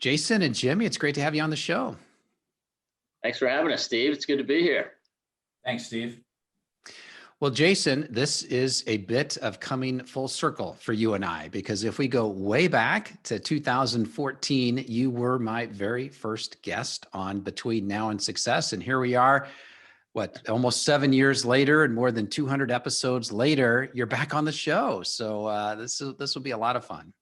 Jason and Jimmy, it's great to have you on the show. Thanks for having us, Steve. It's good to be here. Thanks, Steve. Well, Jason, this is a bit of coming full circle for you and I, because if we go way back to 2014, you were my very first guest on Between Now and Success. And here we are, almost 7 years later and more than 200 episodes later, you're back on the show. So this will be a lot of fun.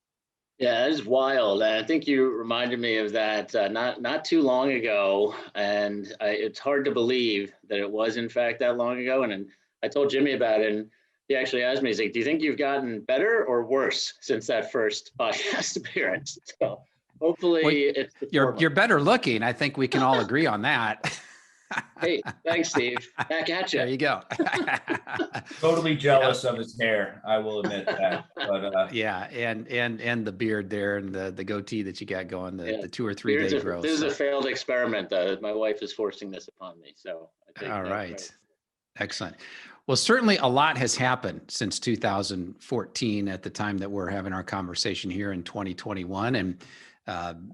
Yeah, that is wild. I think you reminded me of that not too long ago, and it's hard to believe that it was in fact that long ago. And I told Jimmy about it, and he actually asked me, he's like, "Do you think you've gotten better or worse since that first podcast appearance?" So hopefully, it's you're better looking. I think we can all agree on that. Hey, thanks, Steve. Back at you. There you go. Totally jealous of his hair. I will admit that. But yeah, and the beard there and the goatee that you got going, the 2 or 3 day growth. This is a failed experiment. My wife is forcing this upon me. So all right, excellent. Well, certainly a lot has happened since 2014 at the time that we're having our conversation here in 2021, and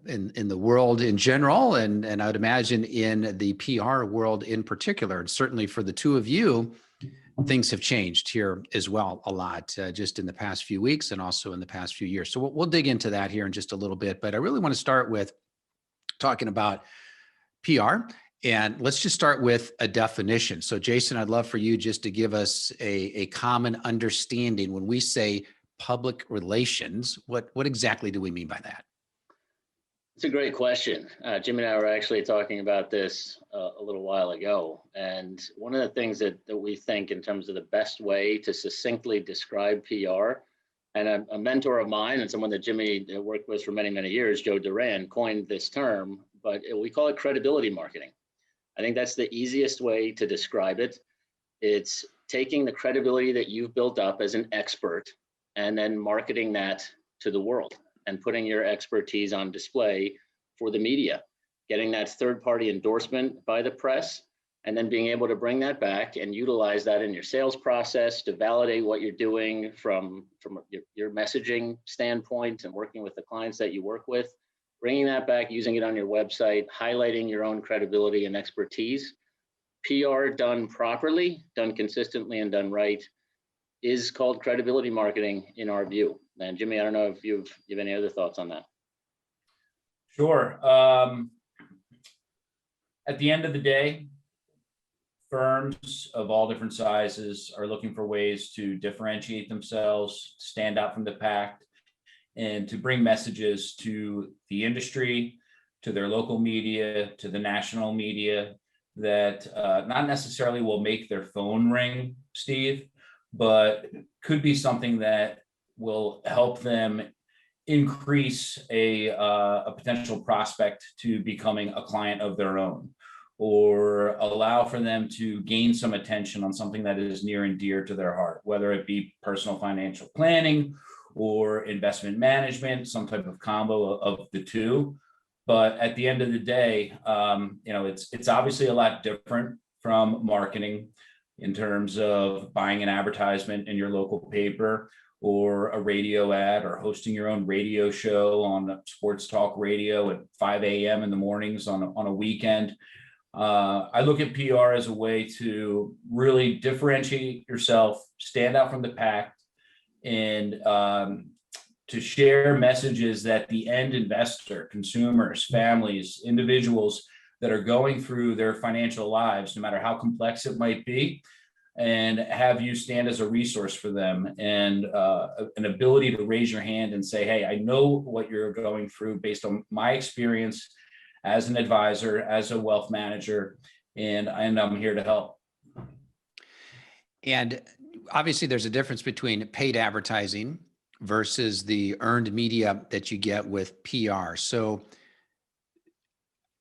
in the world in general, and I would imagine in the PR world in particular. And certainly for the two of you, things have changed here as well a lot, just in the past few weeks and also in the past few years. So we'll dig into that here in just a little bit, but I really want to start with talking about PR. And let's just start with a definition. So Jason, I'd love for you just to give us a common understanding. When we say public relations, what exactly do we mean by that? It's a great question. Jim and I were actually talking about this a little while ago. And one of the things that we think in terms of the best way to succinctly describe PR, and a mentor of mine and someone that Jimmy worked with for many, many years, Joe Duran, coined this term, but we call it credibility marketing. I think that's the easiest way to describe it. It's taking the credibility that you've built up as an expert and then marketing that to the world, and putting your expertise on display for the media, getting that third-party endorsement by the press, and then being able to bring that back and utilize that in your sales process to validate what you're doing from your messaging standpoint and working with the clients that you work with, bringing that back, using it on your website, highlighting your own credibility and expertise. PR done properly, done consistently, and done right is called credibility marketing in our view. And Jimmy, I don't know if you have any other thoughts on that. Sure. At the end of the day, firms of all different sizes are looking for ways to differentiate themselves, stand out from the pack, and to bring messages to the industry, to their local media, to the national media that not necessarily will make their phone ring, Steve, but could be something that will help them increase a potential prospect to becoming a client of their own, or allow for them to gain some attention on something that is near and dear to their heart, whether it be personal financial planning or investment management, some type of combo of the two. But at the end of the day, it's obviously a lot different from marketing in terms of buying an advertisement in your local paper or a radio ad, or hosting your own radio show on sports talk radio at 5 a.m. in the mornings on a weekend. I look at PR as a way to really differentiate yourself, stand out from the pack, and to share messages that the end investor, consumers, families, individuals that are going through their financial lives, no matter how complex it might be, and have you stand as a resource for them, and an ability to raise your hand and say, hey, I know what you're going through based on my experience as an advisor, as a wealth manager, and I'm here to help. And obviously there's a difference between paid advertising versus the earned media that you get with PR. So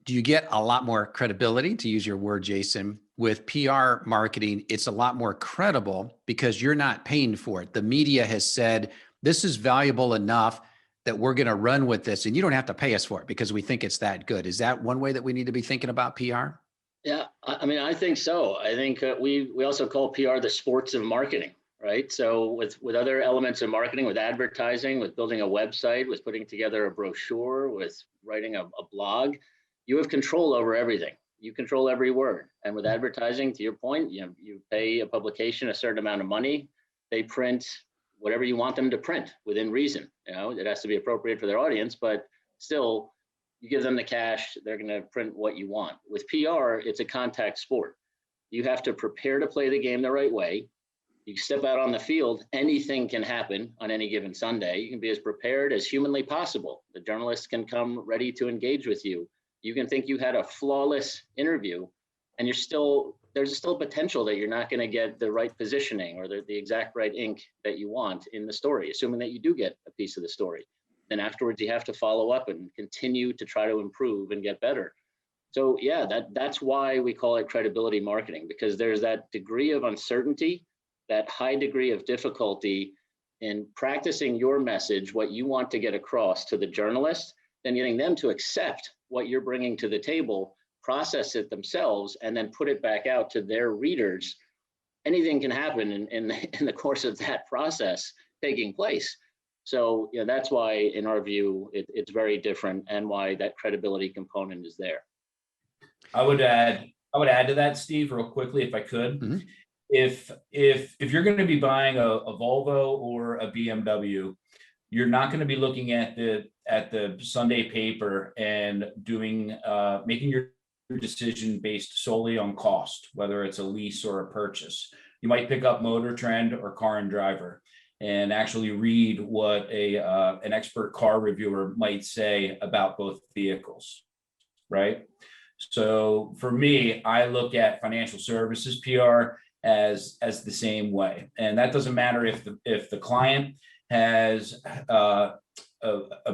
do you get a lot more credibility, to use your word, Jason? With PR marketing, it's a lot more credible because you're not paying for it. The media has said, this is valuable enough that we're going to run with this, and you don't have to pay us for it because we think it's that good. Is that one way that we need to be thinking about PR? Yeah, I mean, I think so. I think we also call PR the sports of marketing. right? So with other elements of marketing, with advertising, with building a website, with putting together a brochure, with writing a blog, you have control over everything. You control every word. And with advertising, to your point, you pay a publication a certain amount of money. They print whatever you want them to print within reason. It has to be appropriate for their audience, but still, you give them the cash, they're going to print what you want. With PR, it's a contact sport. You have to prepare to play the game the right way. You step out on the field, anything can happen on any given Sunday. You can be as prepared as humanly possible. The journalist can come ready to engage with you. You can think you had a flawless interview, and there's still potential that you're not going to get the right positioning or the exact right ink that you want in the story, assuming that you do get a piece of the story. Then afterwards, you have to follow up and continue to try to improve and get better. So yeah, that's why we call it credibility marketing, because there's that degree of uncertainty, that high degree of difficulty in practicing your message, what you want to get across to the journalist, then getting them to accept what you're bringing to the table, process it themselves, and then put it back out to their readers. Anything can happen in the course of that process taking place. So that's why, in our view, it's very different, and why that credibility component is there. I would add to that, Steve, real quickly, if I could. Mm-hmm. If you're going to be buying a Volvo or a BMW, you're not going to be looking at the Sunday paper and making your decision based solely on cost, whether it's a lease or a purchase. You might pick up Motor Trend or Car and Driver and actually read what an expert car reviewer might say about both vehicles, right? So for me, I look at financial services PR as the same way, and that doesn't matter if the client has a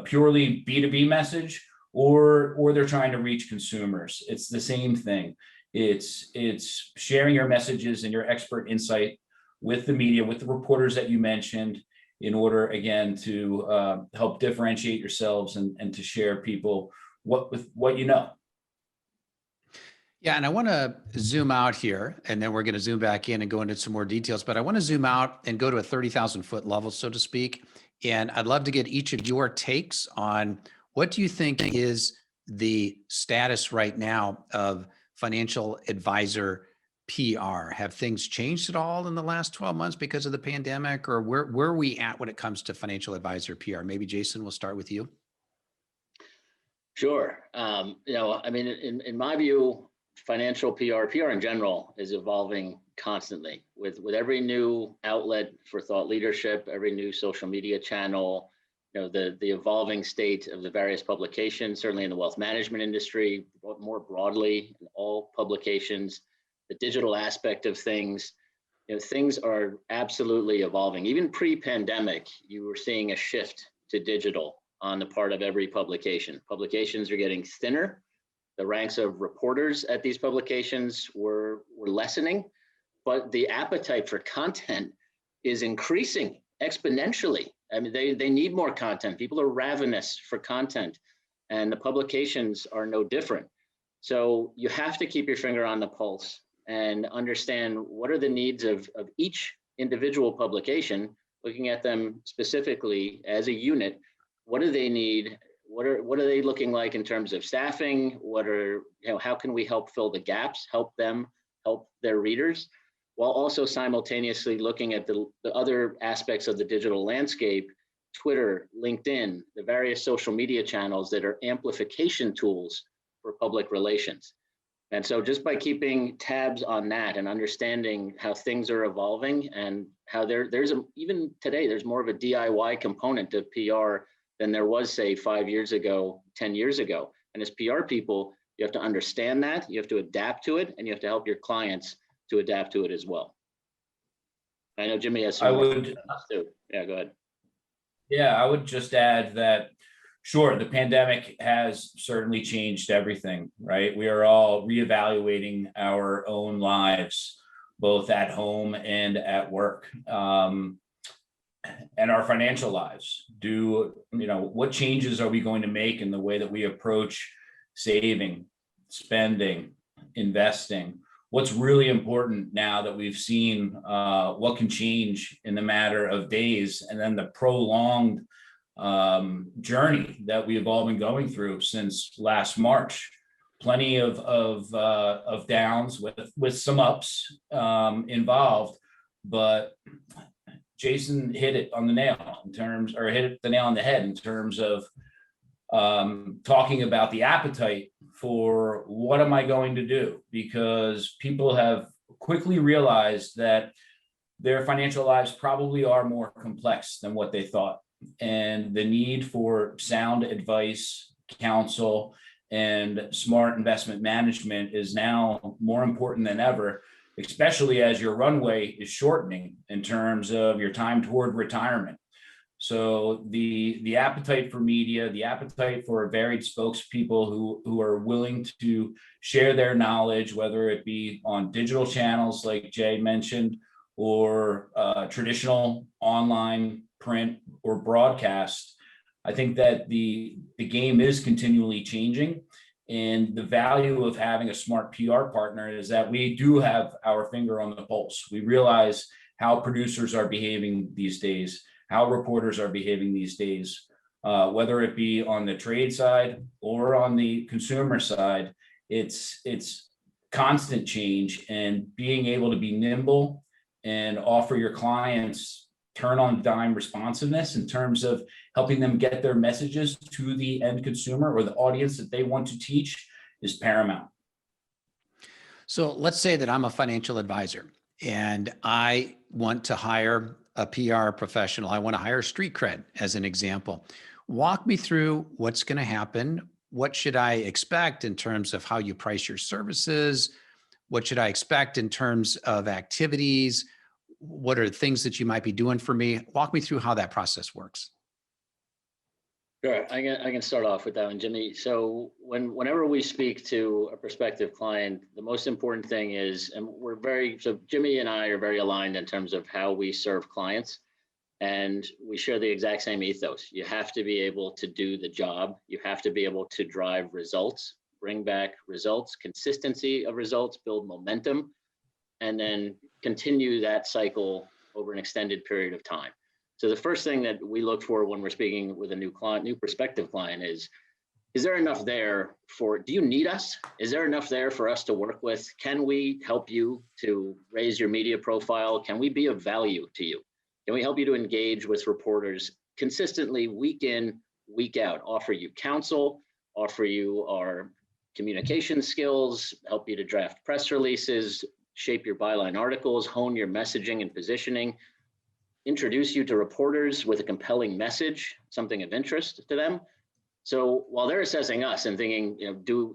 purely B2B message or they're trying to reach consumers. It's the same thing. It's sharing your messages and your expert insight with the media, with the reporters that you mentioned, in order, again, to help differentiate yourselves and to share people what you know. Yeah, and I want to zoom out here, and then we're going to zoom back in and go into some more details, but I want to zoom out and go to a 30,000 foot level, so to speak. And I'd love to get each of your takes on what do you think is the status right now of financial advisor PR? Have things changed at all in the last 12 months because of the pandemic, or where are we at when it comes to financial advisor PR? Maybe Jason, we'll start with you. Sure. In my view, financial PR in general is evolving constantly with every new outlet for thought leadership, every new social media channel, the evolving state of the various publications, certainly in the wealth management industry, more broadly in all publications, the digital aspect of things. Things are absolutely evolving. Even pre-pandemic, you were seeing a shift to digital on the part of every publication. Publications are getting thinner. The ranks of reporters at these publications were lessening, but the appetite for content is increasing exponentially. I mean, they need more content. People are ravenous for content, and the publications are no different. So you have to keep your finger on the pulse and understand what are the needs of each individual publication, looking at them specifically as a unit. What do they need? What are they looking like in terms of staffing? How can we help fill the gaps, help them, help their readers, while also simultaneously looking at the other aspects of the digital landscape, Twitter, LinkedIn, the various social media channels that are amplification tools for public relations. And so just by keeping tabs on that and understanding how things are evolving and how even today, there's more of a DIY component to PR than there was, say, 5 years ago, 10 years ago. And as PR people, you have to understand that, you have to adapt to it, and you have to help your clients to adapt to it as well. I know Jimmy has some too. Yeah, go ahead. Yeah, I would just add that, sure, the pandemic has certainly changed everything, right? We are all reevaluating our own lives, both at home and at work. And our financial lives. What changes are we going to make in the way that we approach saving, spending, investing? what's really important now that we've seen what can change in the matter of days, and then the prolonged journey that we have all been going through since last March. Plenty of downs with some ups involved, but Jason hit it on the nail in terms, or hit the nail on the head in terms of talking about the appetite for what am I going to do? Because people have quickly realized that their financial lives probably are more complex than what they thought. And the need for sound advice, counsel, and smart investment management is now more important than ever, especially as your runway is shortening in terms of your time toward retirement. So the appetite for media, the appetite for varied spokespeople who are willing to share their knowledge, whether it be on digital channels like Jay mentioned, or traditional online, print, or broadcast. I think that the game is continually changing. And the value of having a smart PR partner is that we do have our finger on the pulse. We realize how producers are behaving these days, how reporters are behaving these days, whether it be on the trade side or on the consumer side. It's constant change, and being able to be nimble and offer your clients turn on dime responsiveness in terms of helping them get their messages to the end consumer or the audience that they want to teach is paramount. So let's say that I'm a financial advisor and I want to hire a PR professional. I want to hire StreetCred as an example. Walk me through what's going to happen. What should I expect in terms of how you price your services? What should I expect in terms of activities? What are things that you might be doing for me? Walk me through how that process works. Sure, I can start off with that one, Jimmy. So whenever we speak to a prospective client, the most important thing is, and so Jimmy and I are very aligned in terms of how we serve clients, and we share the exact same ethos. You have to be able to do the job. You have to be able to drive results, bring back results, consistency of results, build momentum, and then continue that cycle over an extended period of time. So the first thing that we look for when we're speaking with a new client, new prospective client is there enough there do you need us? Is there enough there for us to work with? Can we help you to raise your media profile? Can we be of value to you? Can we help you to engage with reporters consistently, week in, week out, offer you counsel, offer you our communication skills, help you to draft press releases, shape your byline articles, hone your messaging and positioning, introduce you to reporters with a compelling message, something of interest to them. So while they're assessing us and thinking,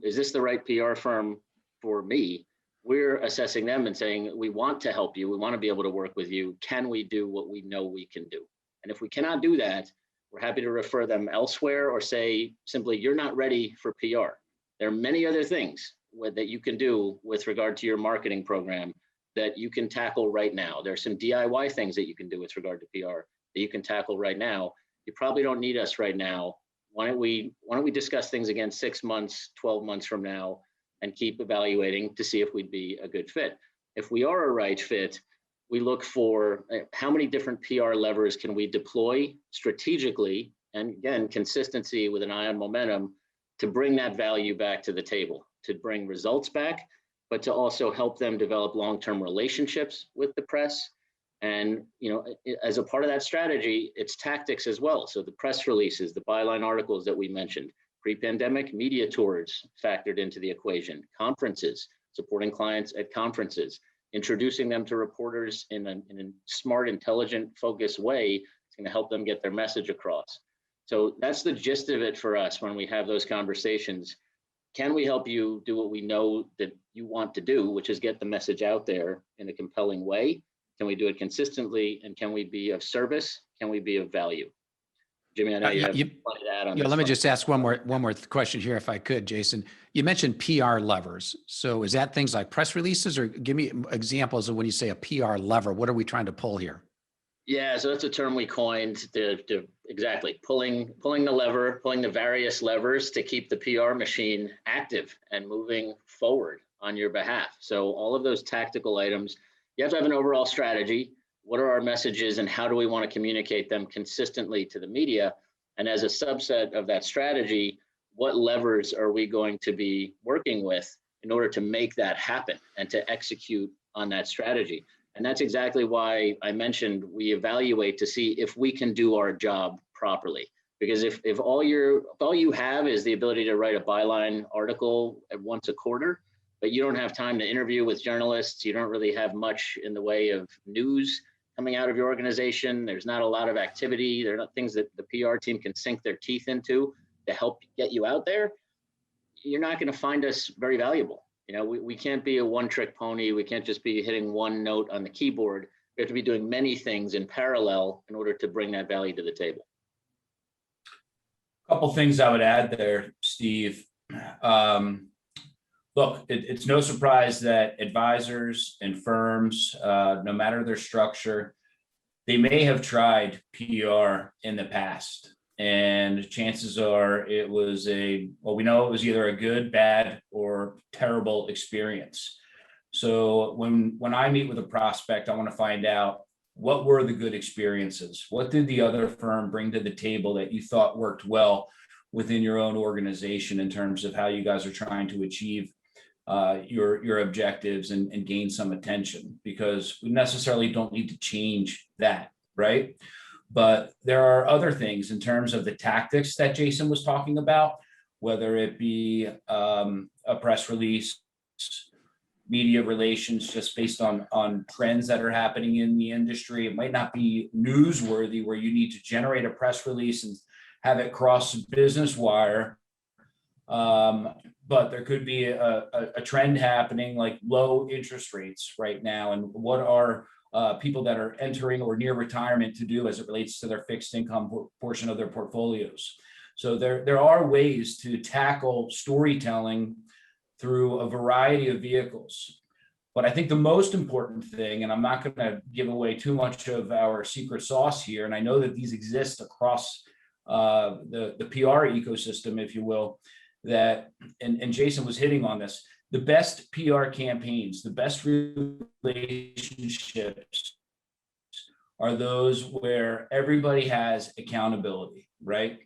is this the right PR firm for me? We're assessing them and saying, we want to help you. We want to be able to work with you. Can we do what we know we can do? And if we cannot do that, we're happy to refer them elsewhere or say simply, you're not ready for PR. There are many other things that you can do with regard to your marketing program that you can tackle right now. There's some DIY things that you can do with regard to PR that you can tackle right now. You probably don't need us right now. Why don't we discuss things again 6 months, 12 months from now, and keep evaluating to see if we'd be a good fit. If we are a right fit, we look for how many different PR levers can we deploy strategically, and again, consistency with an eye on momentum, to bring that value back to the table, to bring results back, but to also help them develop long-term relationships with the press. And as a part of that strategy, it's tactics as well. So the press releases, the byline articles that we mentioned, pre-pandemic media tours factored into the equation, conferences, supporting clients at conferences, introducing them to reporters in a smart, intelligent, focused way. It's going to help them get their message across. So that's the gist of it for us when we have those conversations. Can we help you do what we know that you want to do, which is get the message out there in a compelling way? Can we do it consistently? And can we be of service? Can we be of value? Jimmy, I know you have plenty to add on this. Let me just ask one more question here, if I could, Jason. You mentioned PR levers. So is that things like press releases, or give me examples of when you say a PR lever? What are we trying to pull here? Yeah, so that's a term we coined to exactly. Pulling the various levers to keep the PR machine active and moving forward on your behalf. So all of those tactical items, you have to have an overall strategy. What are our messages and how do we want to communicate them consistently to the media? And as a subset of that strategy, what levers are we going to be working with in order to make that happen and to execute on that strategy? And that's exactly why I mentioned we evaluate to see if we can do our job properly. Because if all you have is the ability to write a byline article once a quarter, but you don't have time to interview with journalists, you don't really have much in the way of news coming out of your organization, there's not a lot of activity, there are not things that the PR team can sink their teeth into to help get you out there, you're not going to find us very valuable. You know, we can't be a one-trick pony. We can't just be hitting one note on the keyboard. We have to be doing many things in parallel in order to bring that value to the table. A couple things I would add there, Steve. Look, it's no surprise that advisors and firms, no matter their structure, they may have tried PR in the past. And chances are we know it was either a good, bad, or terrible experience. So when I meet with a prospect, I want to find out what were the good experiences? What did the other firm bring to the table that you thought worked well within your own organization in terms of how you guys are trying to achieve your objectives and gain some attention? Because we necessarily don't need to change that, right? But there are other things in terms of the tactics that Jason was talking about, whether it be a press release, media relations, just based on trends that are happening in the industry. It might not be newsworthy where you need to generate a press release and have it cross business wire. But there could be a trend happening like low interest rates right now. And what are people that are entering or near retirement to do as it relates to their fixed income portion of their portfolios. So there are ways to tackle storytelling through a variety of vehicles. But I think the most important thing, and I'm not going to give away too much of our secret sauce here, and I know that these exist across the PR ecosystem, if you will, that, and Jason was hitting on this, the best PR campaigns, the best relationships are those where everybody has accountability, right?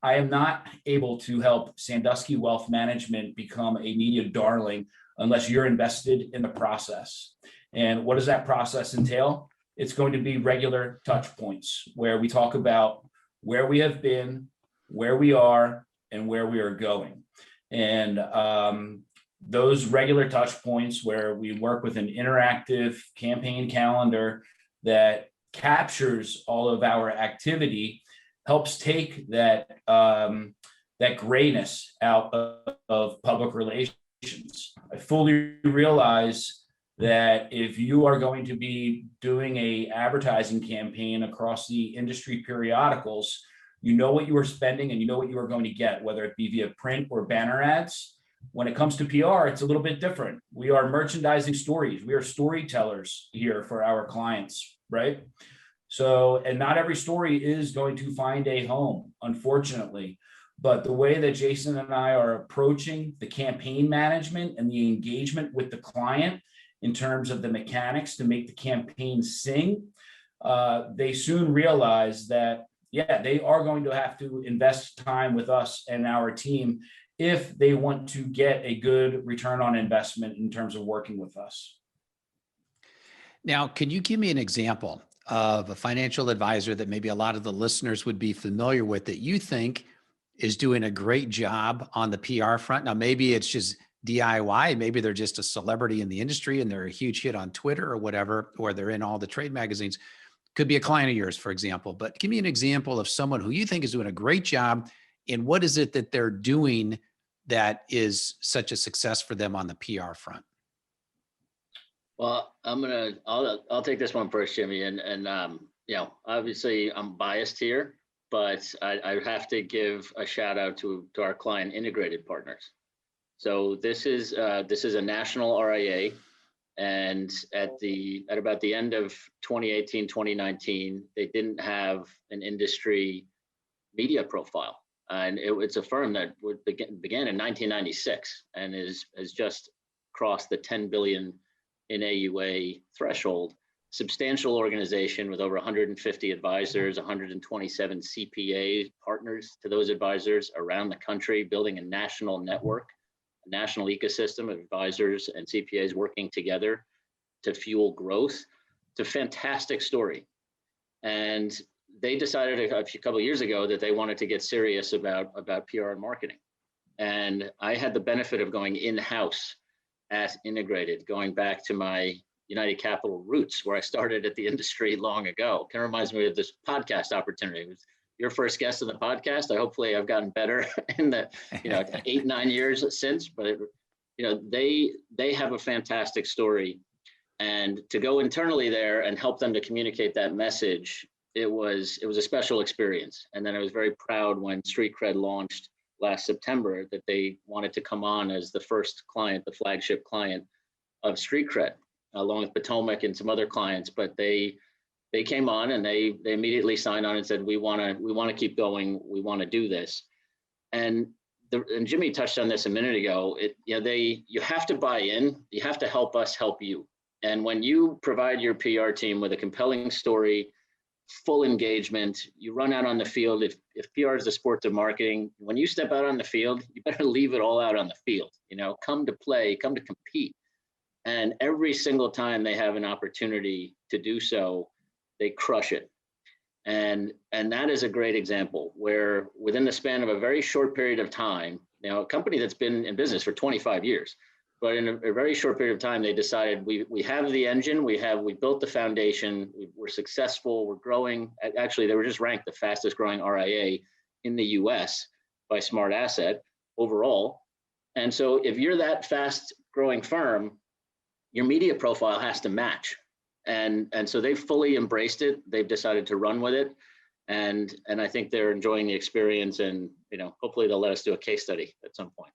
I am not able to help Sandusky Wealth Management become a media darling unless you're invested in the process. And what does that process entail? It's going to be regular touch points where we talk about where we have been, where we are, and where we are going. And those regular touch points where we work with an interactive campaign calendar that captures all of our activity helps take that grayness out of public relations. I fully realize that if you are going to be doing a advertising campaign across the industry periodicals, you know what you are spending and you know what you are going to get, whether it be via print or banner ads. When it comes to PR, it's a little bit different. We are merchandising stories. We are storytellers here for our clients, right? So, and not every story is going to find a home, unfortunately. But the way that Jason and I are approaching the campaign management and the engagement with the client in terms of the mechanics to make the campaign sing, they soon realize that, yeah, they are going to have to invest time with us and our team if they want to get a good return on investment in terms of working with us. Now, can you give me an example of a financial advisor that maybe a lot of the listeners would be familiar with that you think is doing a great job on the PR front? Now, maybe it's just DIY, maybe they're just a celebrity in the industry and they're a huge hit on Twitter or whatever, or they're in all the trade magazines. Could be a client of yours, for example, but give me an example of someone who you think is doing a great job and what is it that they're doing that is such a success for them on the PR front? Well, I'll take this one first, Jimmy, and you know, obviously I'm biased here, but I have to give a shout out to our client integrated partners. So this is a national RIA, and at about the end of 2018, 2019, they didn't have an industry media profile. And it's a firm that began in 1996 and has just crossed the 10 billion in AUA threshold. Substantial organization with over 150 advisors, 127 CPA partners to those advisors around the country, building a national network, a national ecosystem of advisors and CPAs working together to fuel growth. It's a fantastic story. And they decided a couple of years ago that they wanted to get serious about PR and marketing. And I had the benefit of going in-house at Integrated, going back to my United Capital roots, where I started at the industry long ago. Kind of reminds me of this podcast opportunity. It was your first guest on the podcast. Hopefully I've gotten better in the 8-9 years since, but they have a fantastic story. And to go internally there and help them to communicate that message, it was a special experience. And then I was very proud when StreetCred launched last September that they wanted to come on as the first client, the flagship client of StreetCred, along with Potomac and some other clients. But they came on and they immediately signed on and said, we want to keep going. We want to do this. And Jimmy touched on this a minute ago. You have to buy in. You have to help us help you. And when you provide your PR team with a compelling story, full engagement, you run out on the field. If PR is the sport of marketing, when you step out on the field, you better leave it all out on the field. Come to play, come to compete. And every single time they have an opportunity to do so, they crush it. And that is a great example where within the span of a very short period of time, a company that's been in business for 25 years, but in a very short period of time, they decided we have the engine, we built the foundation, we're successful, we're growing. Actually, they were just ranked the fastest growing RIA in the US by Smart Asset overall. And so if you're that fast growing firm, your media profile has to match. And so they've fully embraced it. They've decided to run with it. And I think they're enjoying the experience, and hopefully they'll let us do a case study at some point.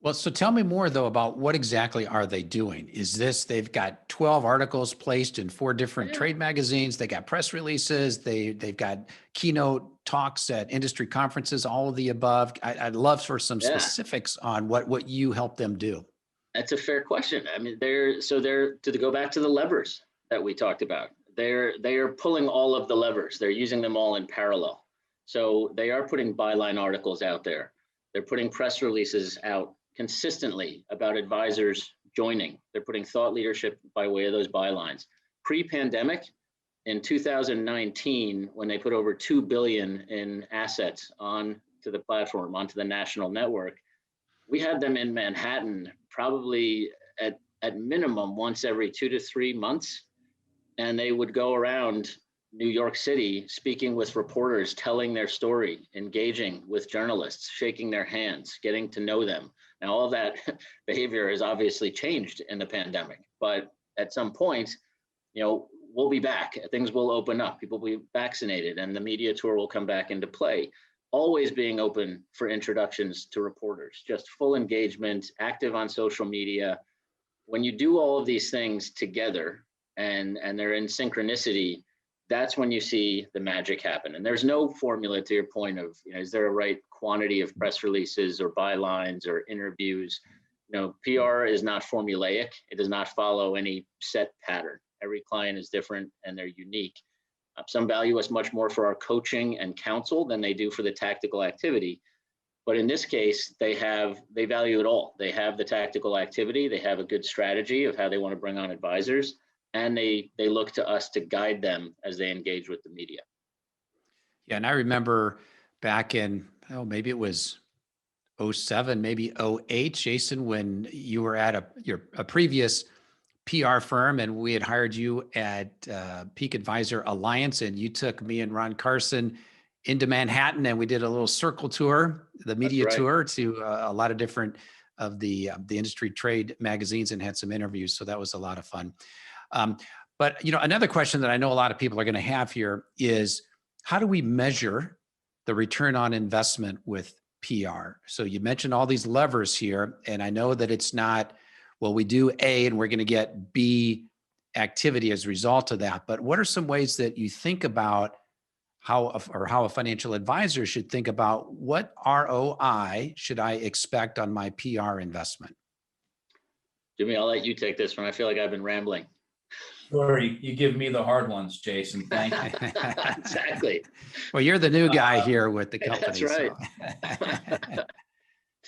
Well, so tell me more though about what exactly are they doing? Is this, they've got 12 articles placed in 4 different trade magazines, they got press releases, they've got keynote talks at industry conferences, all of the above. I'd love for some specifics on what you help them do. That's a fair question. I mean, they're to go back to the levers that we talked about. They are pulling all of the levers. They're using them all in parallel. So they are putting byline articles out there. They're putting press releases out consistently about advisors joining. They're putting thought leadership by way of those bylines. Pre-pandemic, in 2019, when they put over $2 billion in assets onto the platform, onto the national network, we had them in Manhattan probably at minimum once every 2 to 3 months. And they would go around New York City, speaking with reporters, telling their story, engaging with journalists, shaking their hands, getting to know them. Now, all of that behavior has obviously changed in the pandemic, but at some point, we'll be back. Things will open up. People will be vaccinated, and the media tour will come back into play. Always being open for introductions to reporters, just full engagement, active on social media. When you do all of these things together and they're in synchronicity, that's when you see the magic happen. And there's no formula, to your point of, is there a right quantity of press releases or bylines or interviews? PR is not formulaic. It does not follow any set pattern. Every client is different and they're unique. Some value us much more for our coaching and counsel than they do for the tactical activity. But in this case, they value it all. They have the tactical activity. They have a good strategy of how they want to bring on advisors. And they look to us to guide them as they engage with the media. Yeah, and I remember back in, maybe it was 07, maybe 08, Jason, when you were at a previous PR firm and we had hired you at Peak Advisor Alliance, and you took me and Ron Carson into Manhattan and we did a little circle tour, the media tour to a lot of different of the industry trade magazines, and had some interviews. So that was a lot of fun. But another question that I know a lot of people are going to have here is, how do we measure the return on investment with PR? So you mentioned all these levers here, and I know that it's not, well, we do A and we're going to get B activity as a result of that. But what are some ways that you think about how a financial advisor should think about what ROI should I expect on my PR investment? Jimmy, I'll let you take this one. I feel like I've been rambling. Sure, you give me the hard ones, Jason. Thank you. Exactly. Well, you're the new guy here with the company. That's right.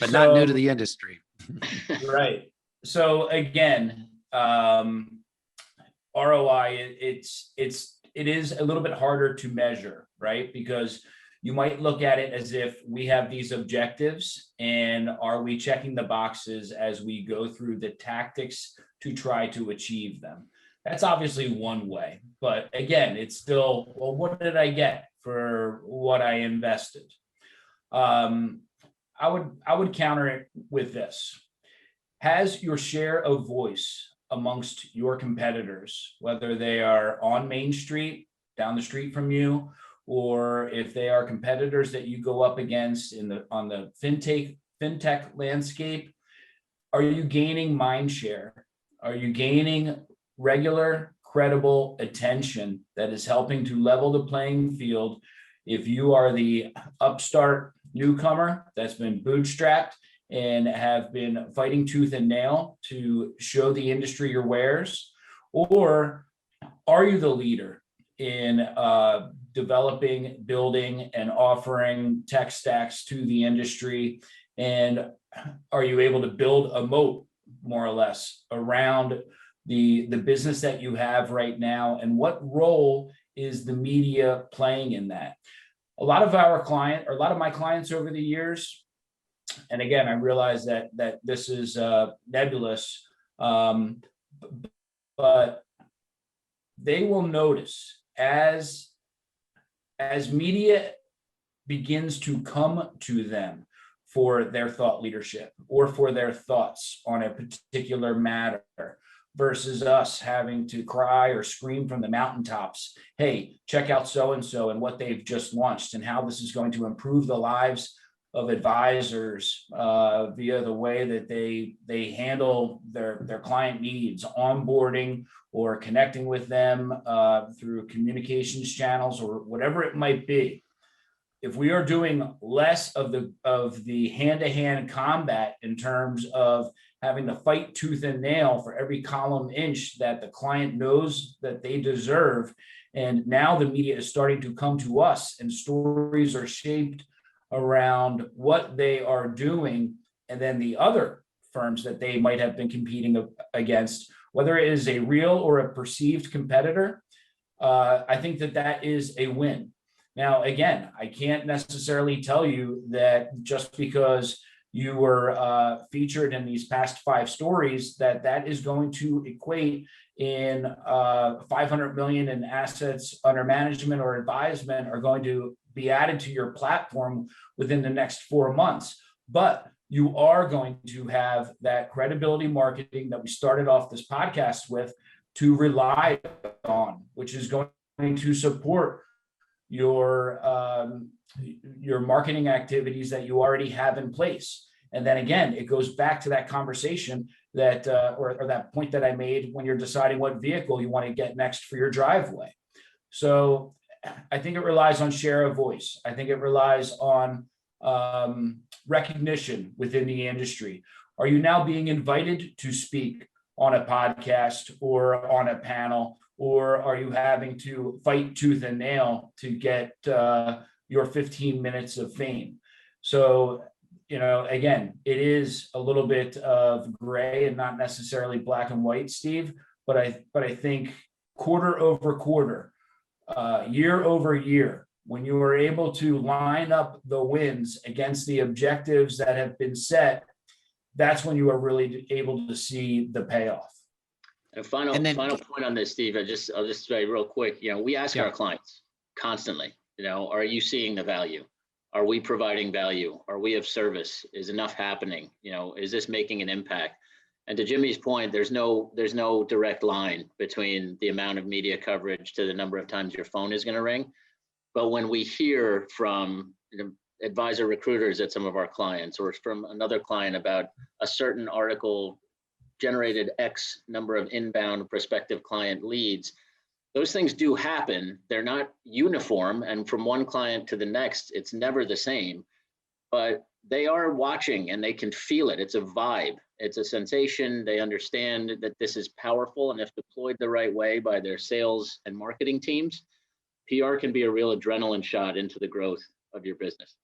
But not new to the industry. Right. So again, ROI, it is a little bit harder to measure, right? Because you might look at it as if we have these objectives and are we checking the boxes as we go through the tactics to try to achieve them? That's obviously one way, but again, it's still, well, what did I get for what I invested? I would counter it with this. Has your share of voice amongst your competitors, whether they are on Main Street, down the street from you, or if they are competitors that you go up against on the fintech landscape, are you gaining mind share? Are you gaining regular, credible attention that is helping to level the playing field? If you are the upstart newcomer that's been bootstrapped and have been fighting tooth and nail to show the industry your wares, or are you the leader in developing, building, and offering tech stacks to the industry? And are you able to build a moat, more or less, around the business that you have right now? And what role is the media playing in that? A lot of my clients over the years, and again, I realize that this is nebulous, but they will notice as media begins to come to them for their thought leadership or for their thoughts on a particular matter, versus us having to cry or scream from the mountaintops, hey, check out so-and-so and what they've just launched and how this is going to improve the lives of advisors via the way that they handle their client needs, onboarding or connecting with them through communications channels or whatever it might be. If we are doing less of the hand-to-hand combat in terms of having to fight tooth and nail for every column inch that the client knows that they deserve, and now the media is starting to come to us and stories are shaped around what they are doing, and then the other firms that they might have been competing against, whether it is a real or a perceived competitor, I think that is a win. Now, again, I can't necessarily tell you that just because you were featured in these past 5 stories, that is going to equate in 500 million in assets under management or advisement are going to be added to your platform within the next 4 months. But you are going to have that credibility marketing that we started off this podcast with to rely on, which is going to support your marketing activities that you already have in place. And then again, it goes back to that conversation that or that point that I made when you're deciding what vehicle you want to get next for your driveway. So I think it relies on share of voice. I think it relies on recognition within the industry. Are you now being invited to speak on a podcast or on a panel? Or are you having to fight tooth and nail to get your 15 minutes of fame? So, again, it is a little bit of gray and not necessarily black and white, Steve. But I think quarter over quarter, year over year, when you are able to line up the wins against the objectives that have been set, that's when you are really able to see the payoff. And final point on this, Steve, I'll just say real quick, we ask our clients constantly, are you seeing the value? Are we providing value? Are we of service? Is enough happening? Is this making an impact? And to Jimmy's point, there's no direct line between the amount of media coverage to the number of times your phone is going to ring. But when we hear from advisor recruiters at some of our clients or from another client about a certain article generated X number of inbound prospective client leads, those things do happen. They're not uniform. And from one client to the next, it's never the same, but they are watching and they can feel it. It's a vibe. It's a sensation. They understand that this is powerful. And if deployed the right way by their sales and marketing teams, PR can be a real adrenaline shot into the growth of your business.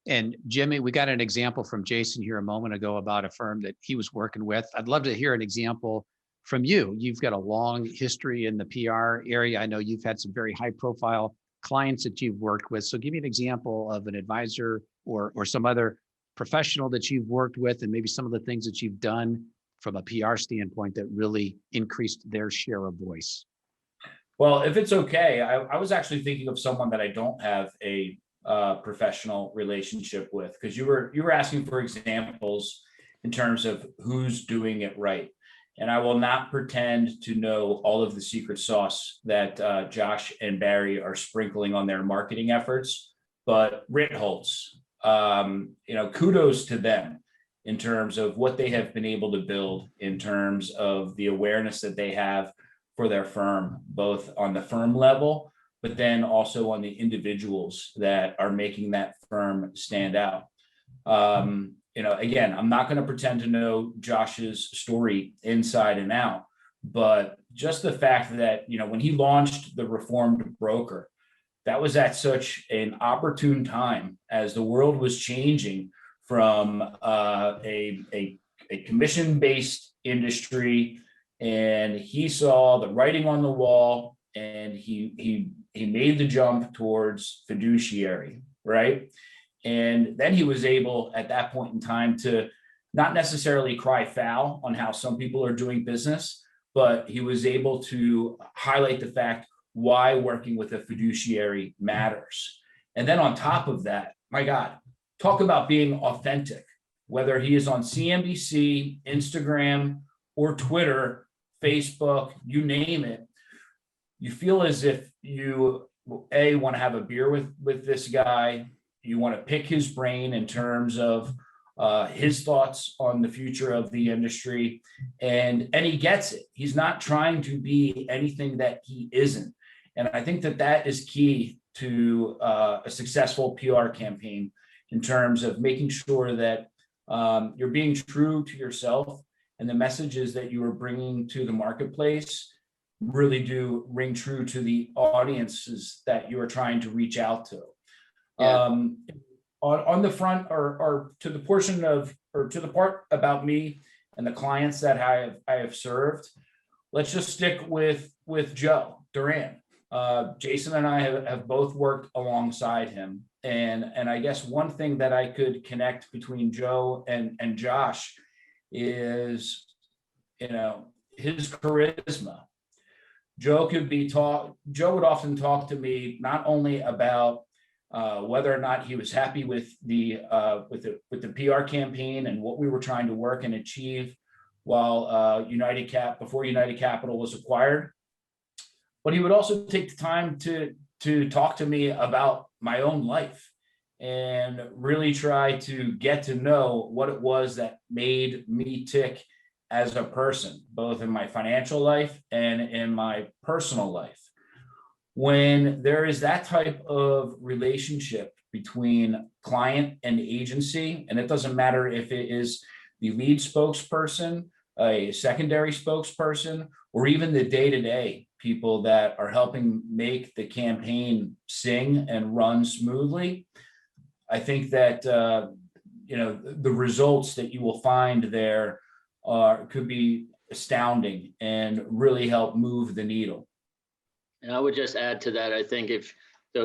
And Jimmy, we got an example from Jason here a moment ago about a firm that he was working with. I'd love to hear an example from you. You've got a long history in the PR area. I know you've had some very high profile clients that you've worked with. So give me an example of an advisor or some other professional that you've worked with, and maybe some of the things that you've done from a PR standpoint that really increased their share of voice. Well, if it's okay, I was actually thinking of someone that I don't have a professional relationship with, because you were asking for examples in terms of who's doing it right. And I will not pretend to know all of the secret sauce that Josh and Barry are sprinkling on their marketing efforts, but Ritholtz, kudos to them in terms of what they have been able to build, in terms of the awareness that they have for their firm, both on the firm level, but then also on the individuals that are making that firm stand out. Again, I'm not going to pretend to know Josh's story inside and out, but just the fact that, when he launched the Reformed Broker, that was at such an opportune time as the world was changing from a commission-based industry, and he saw the writing on the wall, and he made the jump towards fiduciary, right? And then he was able at that point in time to not necessarily cry foul on how some people are doing business, but he was able to highlight the fact why working with a fiduciary matters. And then on top of that, my God, talk about being authentic, whether he is on CNBC, Instagram, or Twitter, Facebook, you name it. You feel as if you, want to have a beer with this guy. You want to pick his brain in terms of his thoughts on the future of the industry. And he gets it. He's not trying to be anything that he isn't. And I think that is key to a successful PR campaign, in terms of making sure that you're being true to yourself, and the messages that you are bringing to the marketplace really do ring true to the audiences that you are trying to reach out to. Yeah. On the front, or to the portion of, or to the part about me and the clients that I have served, let's just stick with Joe Duran. Jason and I have both worked alongside him, and I guess one thing that I could connect between Joe and Josh is, his charisma. Joe would often talk to me not only about whether or not he was happy with the PR campaign and what we were trying to work and achieve while before United Capital was acquired, but he would also take the time to talk to me about my own life and really try to get to know what it was that made me tick as a person, both in my financial life and in my personal life. When there is that type of relationship between client and agency, and it doesn't matter if it is the lead spokesperson, a secondary spokesperson, or even the day-to-day people that are helping make the campaign sing and run smoothly, I think that the results that you will find there could be astounding and really help move the needle. And I would just add to that, I think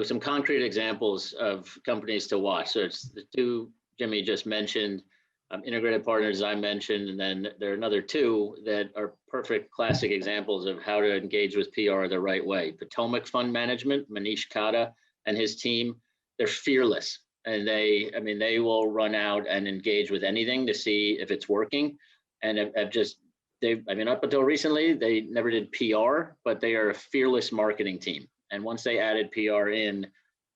some concrete examples of companies to watch. So it's the two Jimmy just mentioned, integrated partners I mentioned, and then there are another two that are perfect classic examples of how to engage with PR the right way. Potomac Fund Management, Manish Kata and his team, they're fearless. And they will run out and engage with anything to see if it's working. And up until recently, they never did PR, but they are a fearless marketing team. And once they added PR in,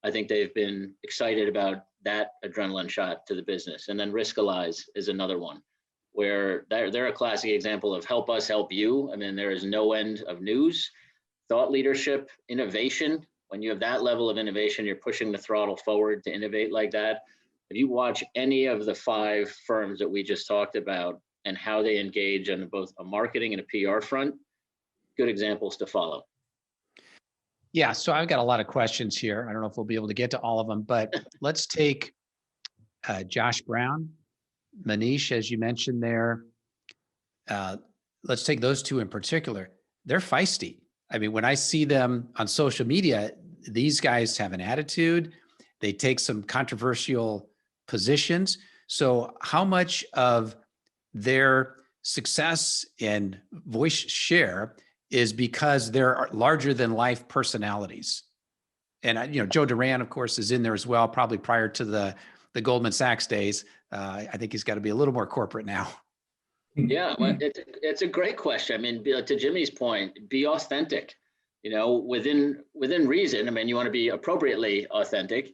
I think they've been excited about that adrenaline shot to the business. And then Riskalyze is another one where they're a classic example of help us help you. I mean, there is no end of news. thought leadership, innovation. When you have that level of innovation, you're pushing the throttle forward to innovate like that. If you watch any of the 5 firms that we just talked about and how they engage on both a marketing and a PR front, good examples to follow. Yeah, so I've got a lot of questions here. I don't know if we'll be able to get to all of them, but let's take Josh Brown, Manish, as you mentioned there. Let's take those 2 in particular. They're feisty. I mean, when I see them on social media, these guys have an attitude. They take some controversial positions. So how much of their success and voice share is because they're larger than life personalities? And, Joe Duran, of course, is in there as well, probably prior to the Goldman Sachs days. I think he's got to be a little more corporate now. Yeah, well, it's a great question. I mean, to Jimmy's point, be authentic, within reason. I mean, you want to be appropriately authentic.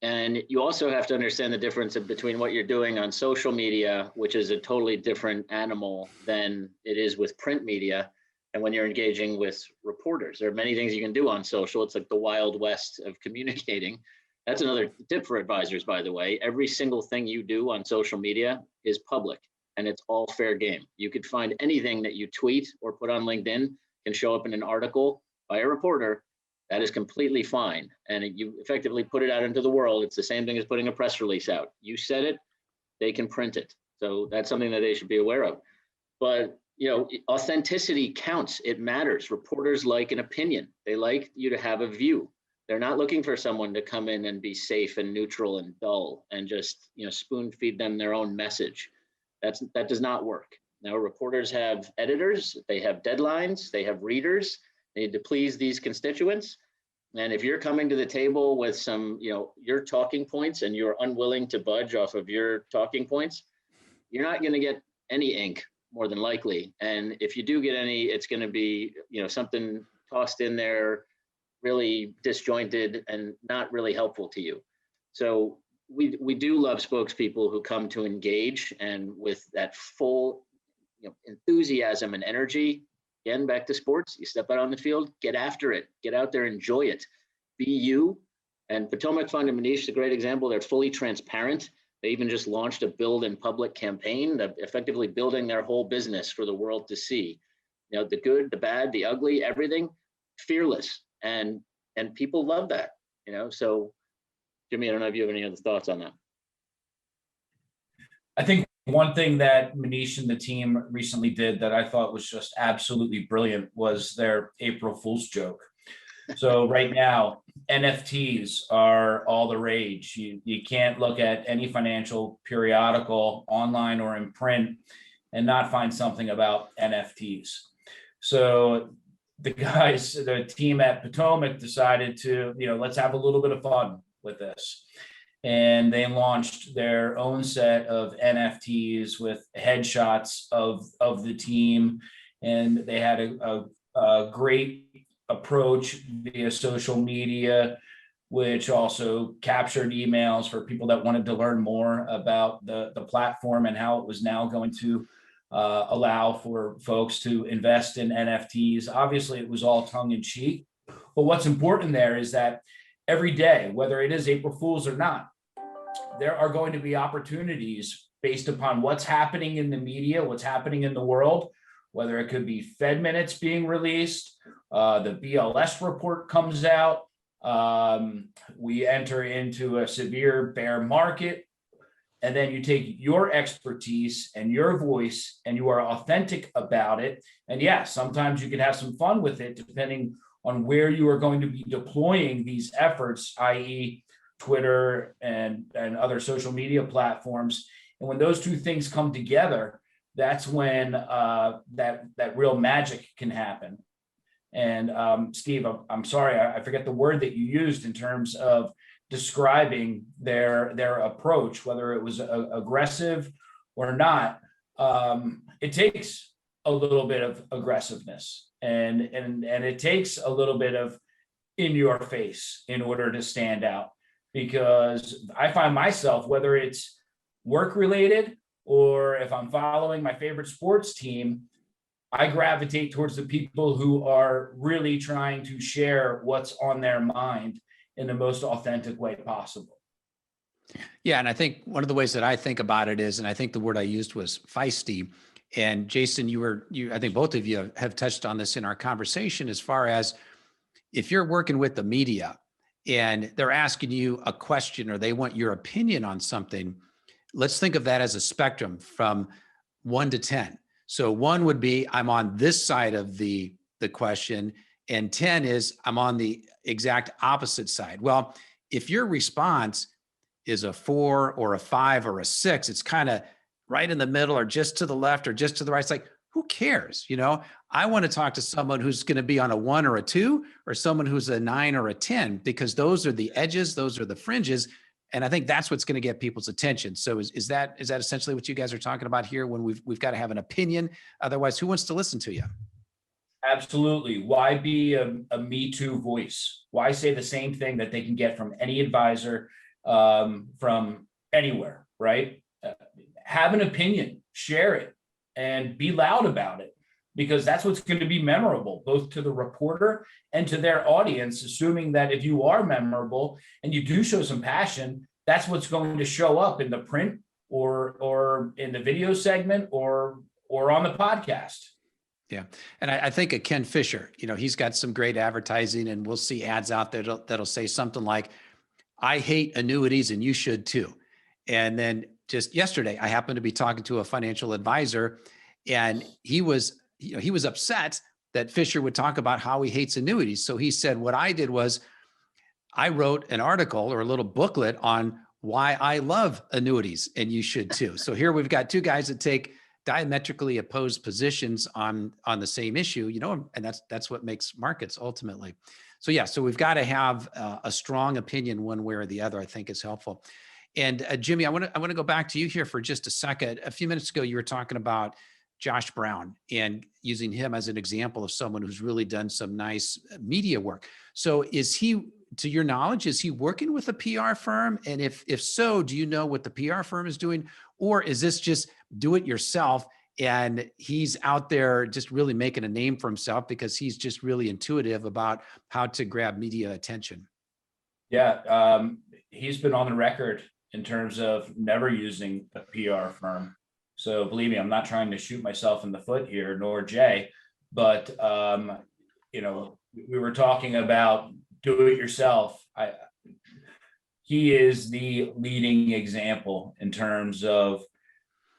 And you also have to understand the difference between what you're doing on social media, which is a totally different animal than it is with print media. And when you're engaging with reporters, there are many things you can do on social. It's like the Wild West of communicating. That's another tip for advisors, by the way. Every single thing you do on social media is public. And it's all fair game. You could find anything that you tweet or put on LinkedIn can show up in an article by a reporter. That is completely fine. And you effectively put it out into the world. It's the same thing as putting a press release out. You said it, they can print it. So that's something that they should be aware of. But, authenticity counts. It matters. Reporters like an opinion. They like you to have a view. They're not looking for someone to come in and be safe and neutral and dull and just, spoon feed them their own message. That does not work. Now, reporters have editors, they have deadlines, they have readers, they need to please these constituents. And if you're coming to the table with some, your talking points and you're unwilling to budge off of your talking points, you're not going to get any ink, more than likely. And if you do get any, it's going to be, something tossed in there, really disjointed and not really helpful to you. So we do love spokespeople who come to engage and with that full enthusiasm and energy. Again, back to sports, you step out on the field, get after it, get out there, enjoy it, be you. And Potomac Fund and Manish is a great example. They're fully transparent. They even just launched a Build in Public campaign, effectively building their whole business for the world to see. The good, the bad, the ugly, everything, fearless. And people love that, so Jimmy, I don't know if you have any other thoughts on that. I think one thing that Manish and the team recently did that I thought was just absolutely brilliant was their April Fool's joke. So right now, NFTs are all the rage. You can't look at any financial periodical online or in print and not find something about NFTs. So the team at Potomac decided to, let's have a little bit of fun with this. And they launched their own set of NFTs with headshots of the team. And they had a great approach via social media, which also captured emails for people that wanted to learn more about the platform and how it was now going to allow for folks to invest in NFTs. Obviously, it was all tongue in cheek. But what's important there is that every day, whether it is April Fool's or not, there are going to be opportunities based upon what's happening in the media, what's happening in the world, whether it could be Fed minutes being released, the BLS report comes out, we enter into a severe bear market, and then you take your expertise and your voice and you are authentic about it. And yeah, sometimes you can have some fun with it depending on where you are going to be deploying these efforts, i.e. Twitter and other social media platforms. And when those two things come together, that's when that real magic can happen. And Steve, I'm sorry, I forget the word that you used in terms of describing their approach, whether it was aggressive or not. It takes a little bit of aggressiveness and it takes a little bit of in your face in order to stand out. Because I find myself, whether it's work related or if I'm following my favorite sports team, I gravitate towards the people who are really trying to share what's on their mind in the most authentic way possible. Yeah, and I think one of the ways that I think about it is, and I think the word I used was feisty. And Jason, I think both of you have touched on this in our conversation, as far as if you're working with the media and they're asking you a question or they want your opinion on something, let's think of that as a spectrum from 1 to 10. So 1 would be, I'm on this side of the question, and 10 is I'm on the exact opposite side. Well, if your response is a 4 or a 5 or a 6, it's kind of right in the middle or just to the left or just to the right. It's like, who cares? I want to talk to someone who's going to be on a 1 or a 2, or someone who's a 9 or a 10, because those are the edges, those are the fringes. And I think that's what's going to get people's attention. So is that essentially what you guys are talking about here, when we've got to have an opinion? Otherwise, who wants to listen to you? Absolutely. Why be a Me Too voice? Why say the same thing that they can get from any advisor from anywhere, right? Have an opinion, share it, and be loud about it, because that's what's going to be memorable, both to the reporter and to their audience, assuming that if you are memorable and you do show some passion, that's what's going to show up in the print or in the video segment or on the podcast. Yeah. And I think of Ken Fisher, he's got some great advertising, and we'll see ads out there that'll say something like, I hate annuities and you should too. And then just yesterday, I happened to be talking to a financial advisor, and he was upset that Fisher would talk about how he hates annuities. So he said, what I did was I wrote an article or a little booklet on why I love annuities, and you should too. So here we've got 2 guys that take diametrically opposed positions on the same issue, and that's what makes markets ultimately. So yeah, so we've got to have a strong opinion one way or the other, I think is helpful. And Jimmy, I want to go back to you here for just a second. A few minutes ago, you were talking about Josh Brown and using him as an example of someone who's really done some nice media work. So is he, to your knowledge, is he working with a PR firm? And if so, do you know what the PR firm is doing? Or is this just do it yourself, and he's out there just really making a name for himself because he's just really intuitive about how to grab media attention? Yeah, he's been on the record in terms of never using a PR firm. So believe me, I'm not trying to shoot myself in the foot here, nor Jay, but we were talking about do it yourself. He is the leading example in terms of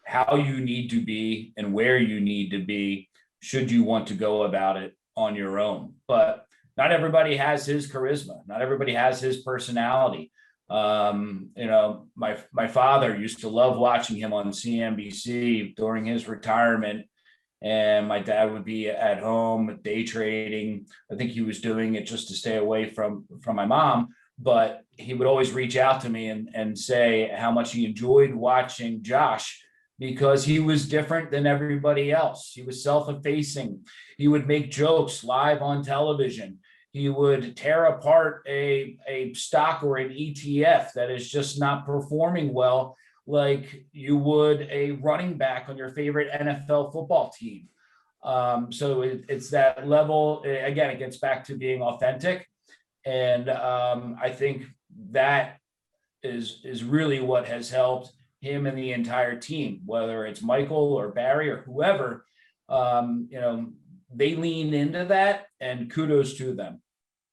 how you need to be and where you need to be should you want to go about it on your own. But not everybody has his charisma. Not everybody has his personality. My father used to love watching him on CNBC during his retirement, and my dad would be at home day trading. I think he was doing it just to stay away from my mom, but he would always reach out to me and say how much he enjoyed watching Josh, because he was different than everybody else. He was self-effacing. He would make jokes live on television. He would tear apart a stock or an ETF that is just not performing well, like you would a running back on your favorite NFL football team. So it's that level. Again, it gets back to being authentic. And I think that is really what has helped him and the entire team, whether it's Michael or Barry or whoever. They lean into that, and kudos to them.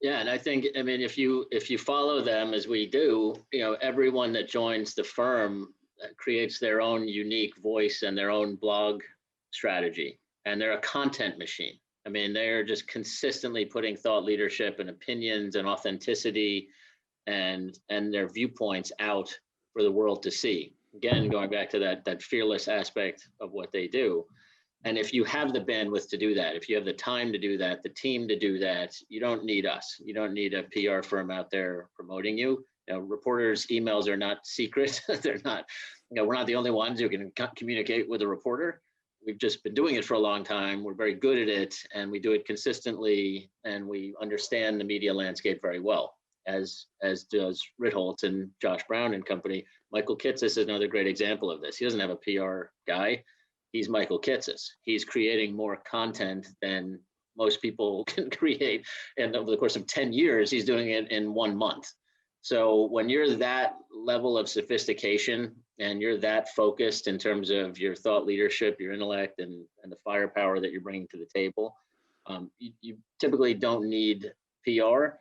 Yeah, and I think, if you follow them as we do, everyone that joins the firm creates their own unique voice and their own blog strategy, and they're a content machine. They're just consistently putting thought leadership and opinions and authenticity and their viewpoints out for the world to see. Again, going back to that fearless aspect of what they do. And if you have the bandwidth to do that, if you have the time to do that, the team to do that, you don't need us. You don't need a PR firm out there promoting you. Reporters' emails are not secret. They're not, we're not the only ones who can communicate with a reporter. We've just been doing it for a long time. We're very good at it, and we do it consistently, and we understand the media landscape very well, as does Ritholtz and Josh Brown and company. Michael Kitces is another great example of this. He doesn't have a PR guy. he's Michael Kitces. He's creating more content than most people can create. And over the course of 10 years, he's doing it in 1 month. So when you're that level of sophistication and you're that focused in terms of your thought leadership, your intellect, and the firepower that you're bringing to the table, you typically don't need PR.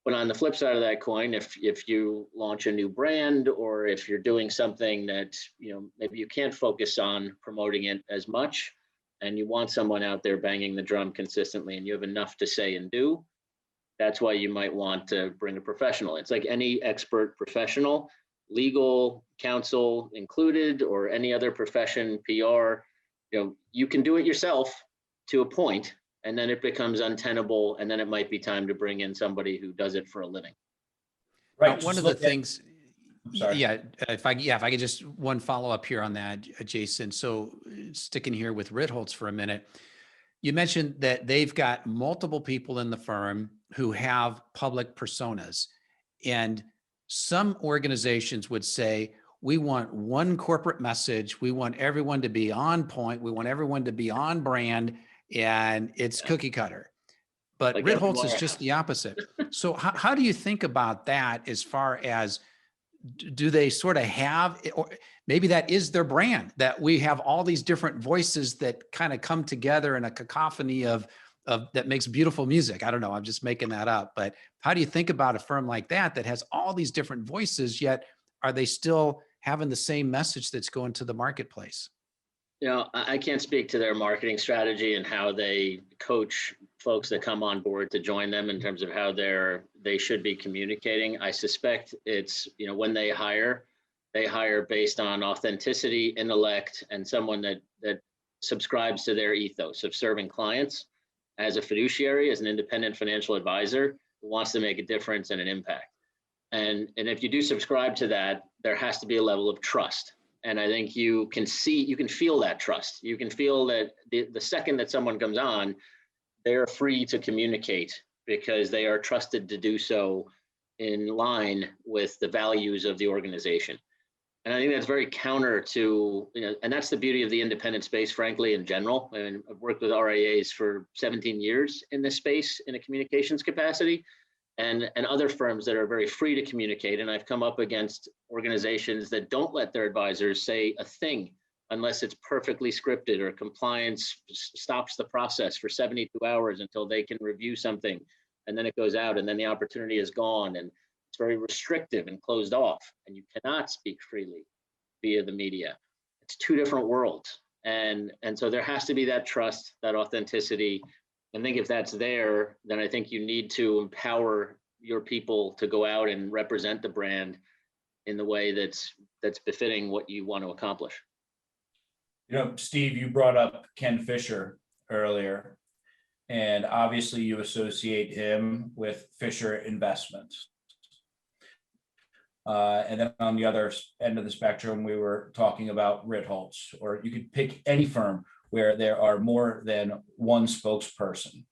But on the flip side of that coin, if you launch a new brand, or if you're doing something that, you know, maybe you can't focus on promoting it as much, and you want someone out there banging the drum consistently, and you have enough to say and do, that's why you might want to bring a professional. It's like any expert professional, legal counsel included, or any other profession, PR, you know, you can do it yourself to a point, and then it becomes untenable, and then it might be time to bring in somebody who does it for a living. Right. One of the things, sorry. yeah, if I could just one follow up here on that, Jason. So sticking here with Ritholtz for a minute, you mentioned that they've got multiple people in the firm who have public personas, and some organizations would say, we want one corporate message. We want everyone to be on point. We want everyone to be on brand, and it's cookie cutter. But Like Ritholtz is everywhere. just the opposite. So how do you think about that as far as, do they sort of have, or maybe that is their brand, that we have all these different voices that kind of come together in a cacophony of that makes beautiful music? I don't know, I'm just making that up. But how do you think about a firm like that has all these different voices, yet are they still having the same message that's going to the marketplace? You know, I can't speak to their marketing strategy and how they coach folks that come on board to join them in terms of how they should be communicating. I suspect it's, you know, when they hire based on authenticity, intellect, and someone that subscribes to their ethos of serving clients as a fiduciary, as an independent financial advisor who wants to make a difference and an impact. And if you do subscribe to that, there has to be a level of trust. And I think you can feel that trust. You can feel that the second that someone comes on, they're free to communicate because they are trusted to do so in line with the values of the organization. And I think that's very counter to, you know, and that's the beauty of the independent space, frankly, in general. And I've worked with RIAs for 17 years in this space in a communications capacity. And other firms that are very free to communicate. And I've come up against organizations that don't let their advisors say a thing unless it's perfectly scripted, or compliance stops the process for 72 hours until they can review something. And then it goes out, and then the opportunity is gone. And it's very restrictive and closed off. And you cannot speak freely via the media. It's two different worlds. And so there has to be that trust, that authenticity. I think if that's there, then I think you need to empower your people to go out and represent the brand in the way that's befitting what you want to accomplish. You know, Steve, you brought up Ken Fisher earlier, and obviously you associate him with Fisher Investments. And then on the other end of the spectrum, we were talking about Ritholtz, or you could pick any firm where there are more than one spokesperson.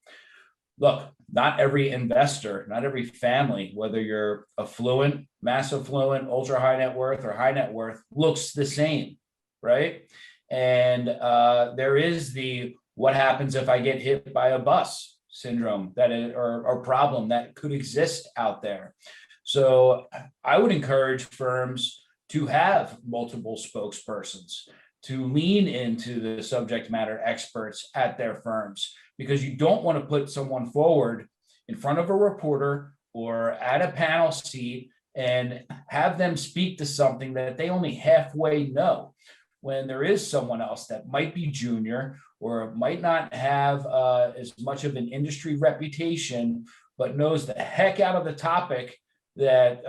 Look, not every investor, not every family, whether you're affluent, mass affluent, ultra high net worth, or high net worth, looks the same, right? And there is the what happens if I get hit by a bus syndrome or problem that could exist out there. So I would encourage firms to have multiple spokespersons, to lean into the subject matter experts at their firms, because you don't want to put someone forward in front of a reporter or at a panel seat and have them speak to something that they only halfway know, when there is someone else that might be junior or might not have as much of an industry reputation, but knows the heck out of the topic that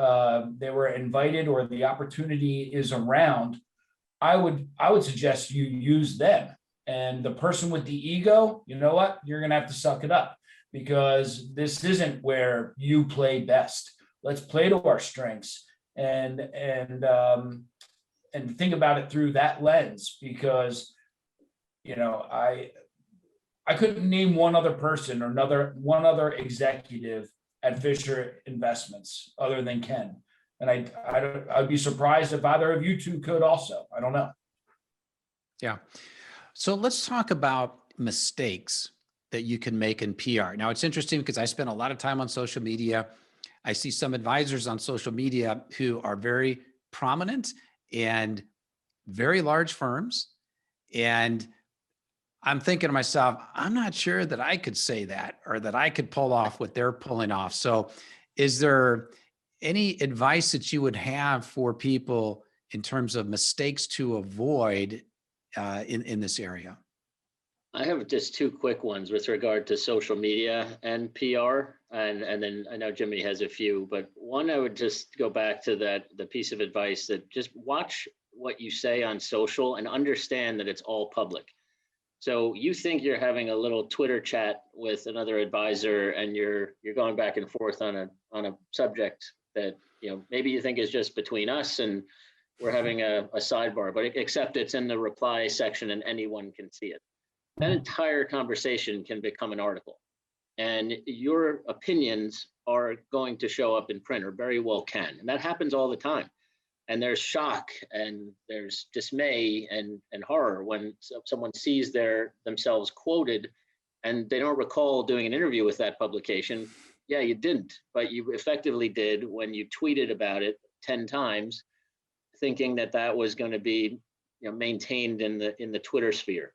they were invited or the opportunity is around. I would suggest you use them. And the person with the ego, you know what? You're going to have to suck it up, because this isn't where you play best. Let's play to our strengths and think about it through that lens, because, you know, I couldn't name one other person or one other executive at Fisher Investments other than Ken. And I'd be surprised if either of you two could also. I don't know. Yeah. So let's talk about mistakes that you can make in PR. Now, it's interesting because I spend a lot of time on social media. I see some advisors on social media who are very prominent and very large firms. And I'm thinking to myself, I'm not sure that I could say that or that I could pull off what they're pulling off. So, is there any advice that you would have for people in terms of mistakes to avoid in this area? I have just two quick ones with regard to social media and PR, and then I know Jimmy has a few, but one I would just go back to the piece of advice that just watch what you say on social and understand that it's all public. So you think you're having a little Twitter chat with another advisor and you're going back and forth on a subject that maybe you think is just between us and we're having a sidebar, but except it's in the reply section and anyone can see it. That entire conversation can become an article, and your opinions are going to show up in print, or very well can, and that happens all the time. And there's shock and there's dismay and horror when someone sees themselves quoted and they don't recall doing an interview with that publication. Yeah, you didn't, but you effectively did when you tweeted about it 10 times, thinking that was going to be maintained in the Twitter sphere.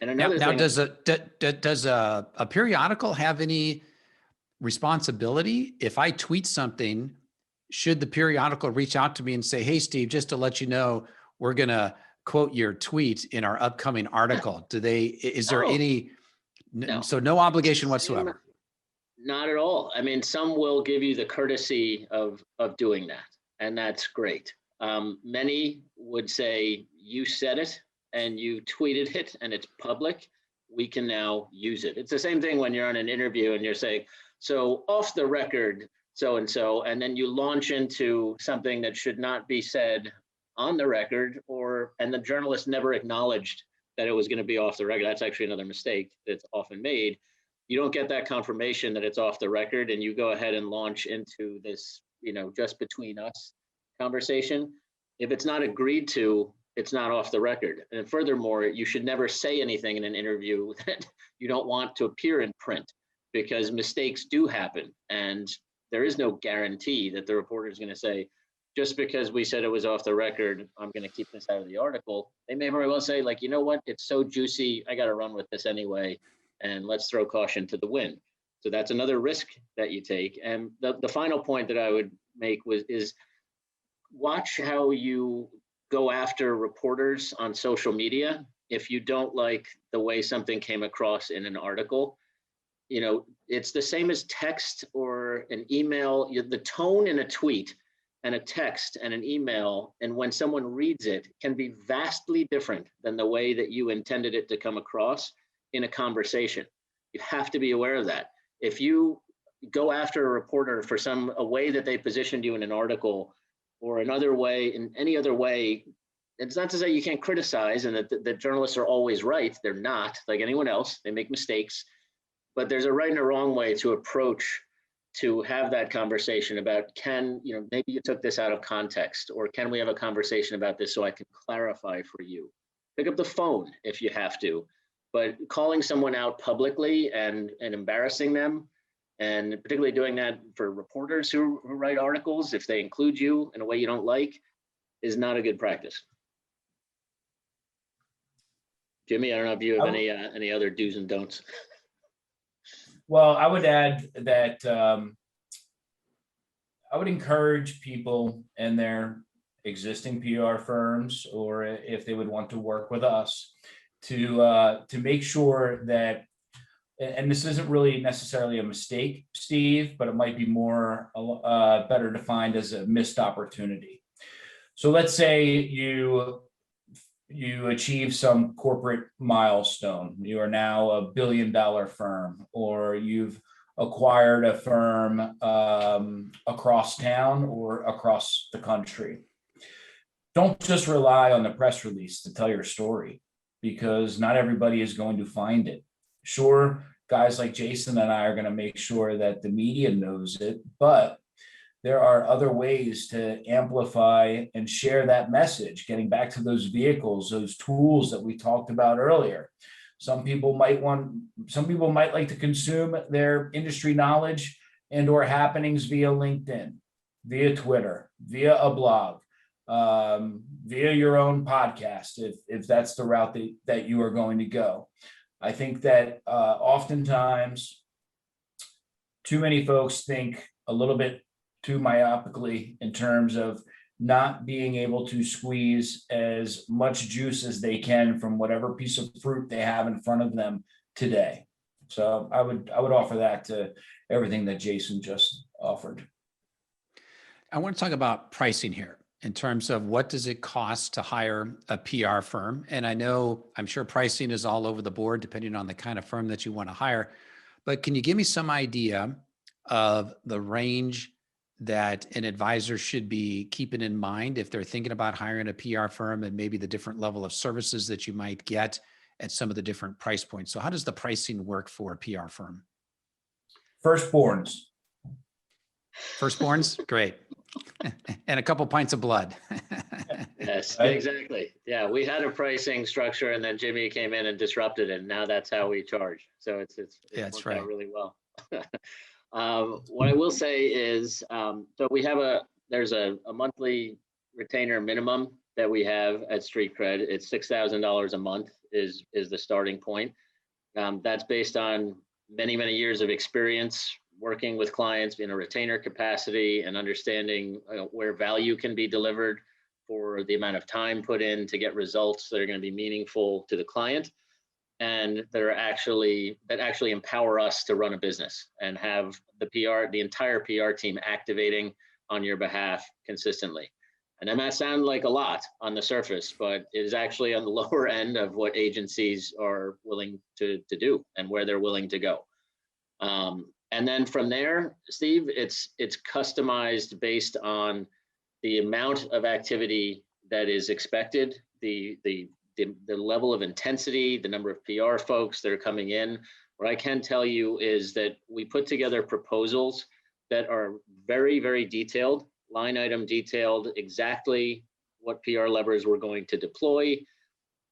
And another Now, thing, does a periodical have any responsibility if I tweet something? Should the periodical reach out to me and say, "Hey, Steve, just to let you know, we're going to quote your tweet in our upcoming article"? Is there any, No. so no obligation whatsoever? Not at all. I mean, some will give you the courtesy of doing that, and that's great. Many would say, you said it and you tweeted it and it's public, we can now use it. It's the same thing when you're on an interview and you're saying, so off the record, so, and then you launch into something that should not be said on the record, and the journalist never acknowledged that it was going to be off the record. That's actually another mistake that's often made. You don't get that confirmation that it's off the record, and you go ahead and launch into this, just between us conversation. If it's not agreed to, it's not off the record. And furthermore, you should never say anything in an interview that you don't want to appear in print, because mistakes do happen. And there is no guarantee that the reporter is going to say, just because we said it was off the record, I'm going to keep this out of the article. They may very well say, like, you know what, it's so juicy, I got to run with this anyway, and let's throw caution to the wind. So that's another risk that you take. And the final point that I would make is watch how you go after reporters on social media. If you don't like the way something came across in an article, it's the same as text or an email. The tone in a tweet and a text and an email, and when someone reads it, can be vastly different than the way that you intended it to come across in a conversation. You have to be aware of that. If you go after a reporter for a way that they positioned you in an article, or another way, in any other way, it's not to say you can't criticize and that journalists are always right. They're not, like anyone else. They make mistakes. But there's a right and a wrong way to approach, to have that conversation about, maybe you took this out of context, or can we have a conversation about this so I can clarify for you? Pick up the phone if you have to, but calling someone out publicly and embarrassing them, and particularly doing that for reporters who write articles, if they include you in a way you don't like, is not a good practice. Jimmy, I don't know if you have any other do's and don'ts. Well, I would add that I would encourage people in their existing PR firms, or if they would want to work with us, to make sure that, and this isn't really necessarily a mistake, Steve, but it might be more better defined as a missed opportunity. So let's say you achieve some corporate milestone. You are now a $1 billion firm, or you've acquired a firm across town or across the country. Don't just rely on the press release to tell your story, because not everybody is going to find it. Sure, guys like Jason and I are going to make sure that the media knows it, but there are other ways to amplify and share that message, getting back to those vehicles, those tools that we talked about earlier. Some people might like to consume their industry knowledge and or happenings via LinkedIn, via Twitter, via a blog, via your own podcast, if that's the route that you are going to go. I think that oftentimes too many folks think a little bit too myopically in terms of not being able to squeeze as much juice as they can from whatever piece of fruit they have in front of them today. So I would offer that to everything that Jason just offered. I want to talk about pricing here in terms of what does it cost to hire a PR firm? And I'm sure pricing is all over the board depending on the kind of firm that you want to hire, but can you give me some idea of the range that an advisor should be keeping in mind if they're thinking about hiring a PR firm, and maybe the different level of services that you might get at some of the different price points? So how does the pricing work for a PR firm? Firstborns. Firstborns? Great. And a couple pints of blood. Yes, exactly. Yeah, we had a pricing structure, and then Jimmy came in and disrupted it. And now that's how we charge. So it's That's worked out right. really well. What I will say is, so we have there's a monthly retainer minimum that we have at StreetCred. It's $6,000 a month is the starting point. That's based on many years of experience working with clients in a retainer capacity and understanding where value can be delivered for the amount of time put in to get results that are going to be meaningful to the client, and that actually empower us to run a business and have the entire PR team activating on your behalf consistently. And that might sound like a lot on the surface, but it is actually on the lower end of what agencies are willing to do and where they're willing to go. And then from there, Steve, it's customized based on the amount of activity that is expected, the level of intensity, the number of PR folks that are coming in. What I can tell you is that we put together proposals that are very detailed, line item detailed, exactly what PR levers we're going to deploy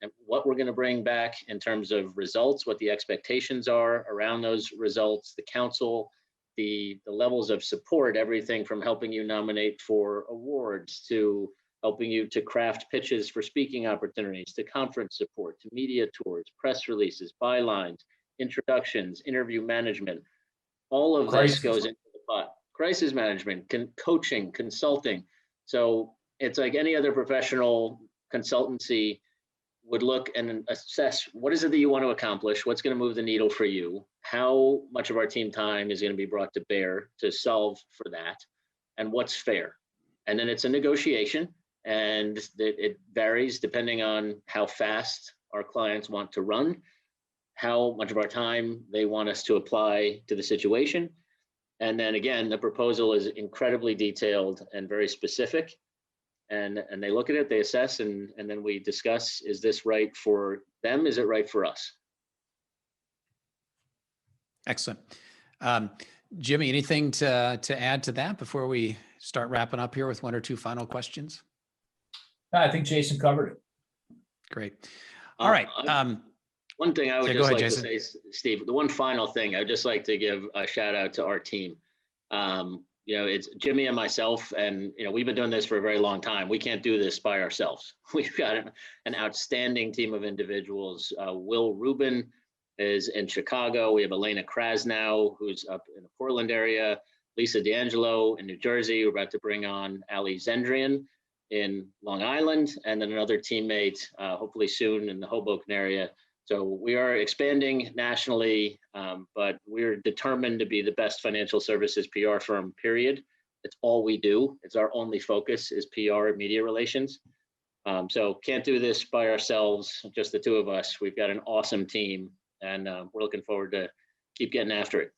and what we're going to bring back in terms of results, what the expectations are around those results, the counsel, the levels of support, everything from helping you nominate for awards to helping you to craft pitches for speaking opportunities, to conference support, to media tours, press releases, bylines, introductions, interview management. All of this goes into the pot. Crisis management, coaching, consulting. So it's like any other professional consultancy would look and assess what is it that you want to accomplish, what's going to move the needle for you, how much of our team time is going to be brought to bear to solve for that, and what's fair. And then it's a negotiation, and it varies depending on how fast our clients want to run, how much of our time they want us to apply to the situation. And then again, the proposal is incredibly detailed and very specific. And they look at it, they assess, and then we discuss, is this right for them? Is it right for us? Excellent. Jimmy, anything to add to that before we start wrapping up here with one or two final questions? I think Jason covered it. Great. All right. One thing I would go just ahead, like Jason. to say, Steve, the one final thing, I would just like to give a shout out to our team. It's Jimmy and myself, and we've been doing this for a very long time. We can't do this by ourselves. We've got an outstanding team of individuals. Will Rubin is in Chicago. We have Elena Krasnow, who's up in the Portland area. Lisa D'Angelo in New Jersey. We're about to bring on Ali Zendrian in Long Island, and then another teammate, hopefully soon in the Hoboken area. So we are expanding nationally, but we're determined to be the best financial services PR firm, period. It's all we do. It's our only focus is PR and media relations. So can't do this by ourselves, just the two of us. We've got an awesome team, and we're looking forward to keep getting after it.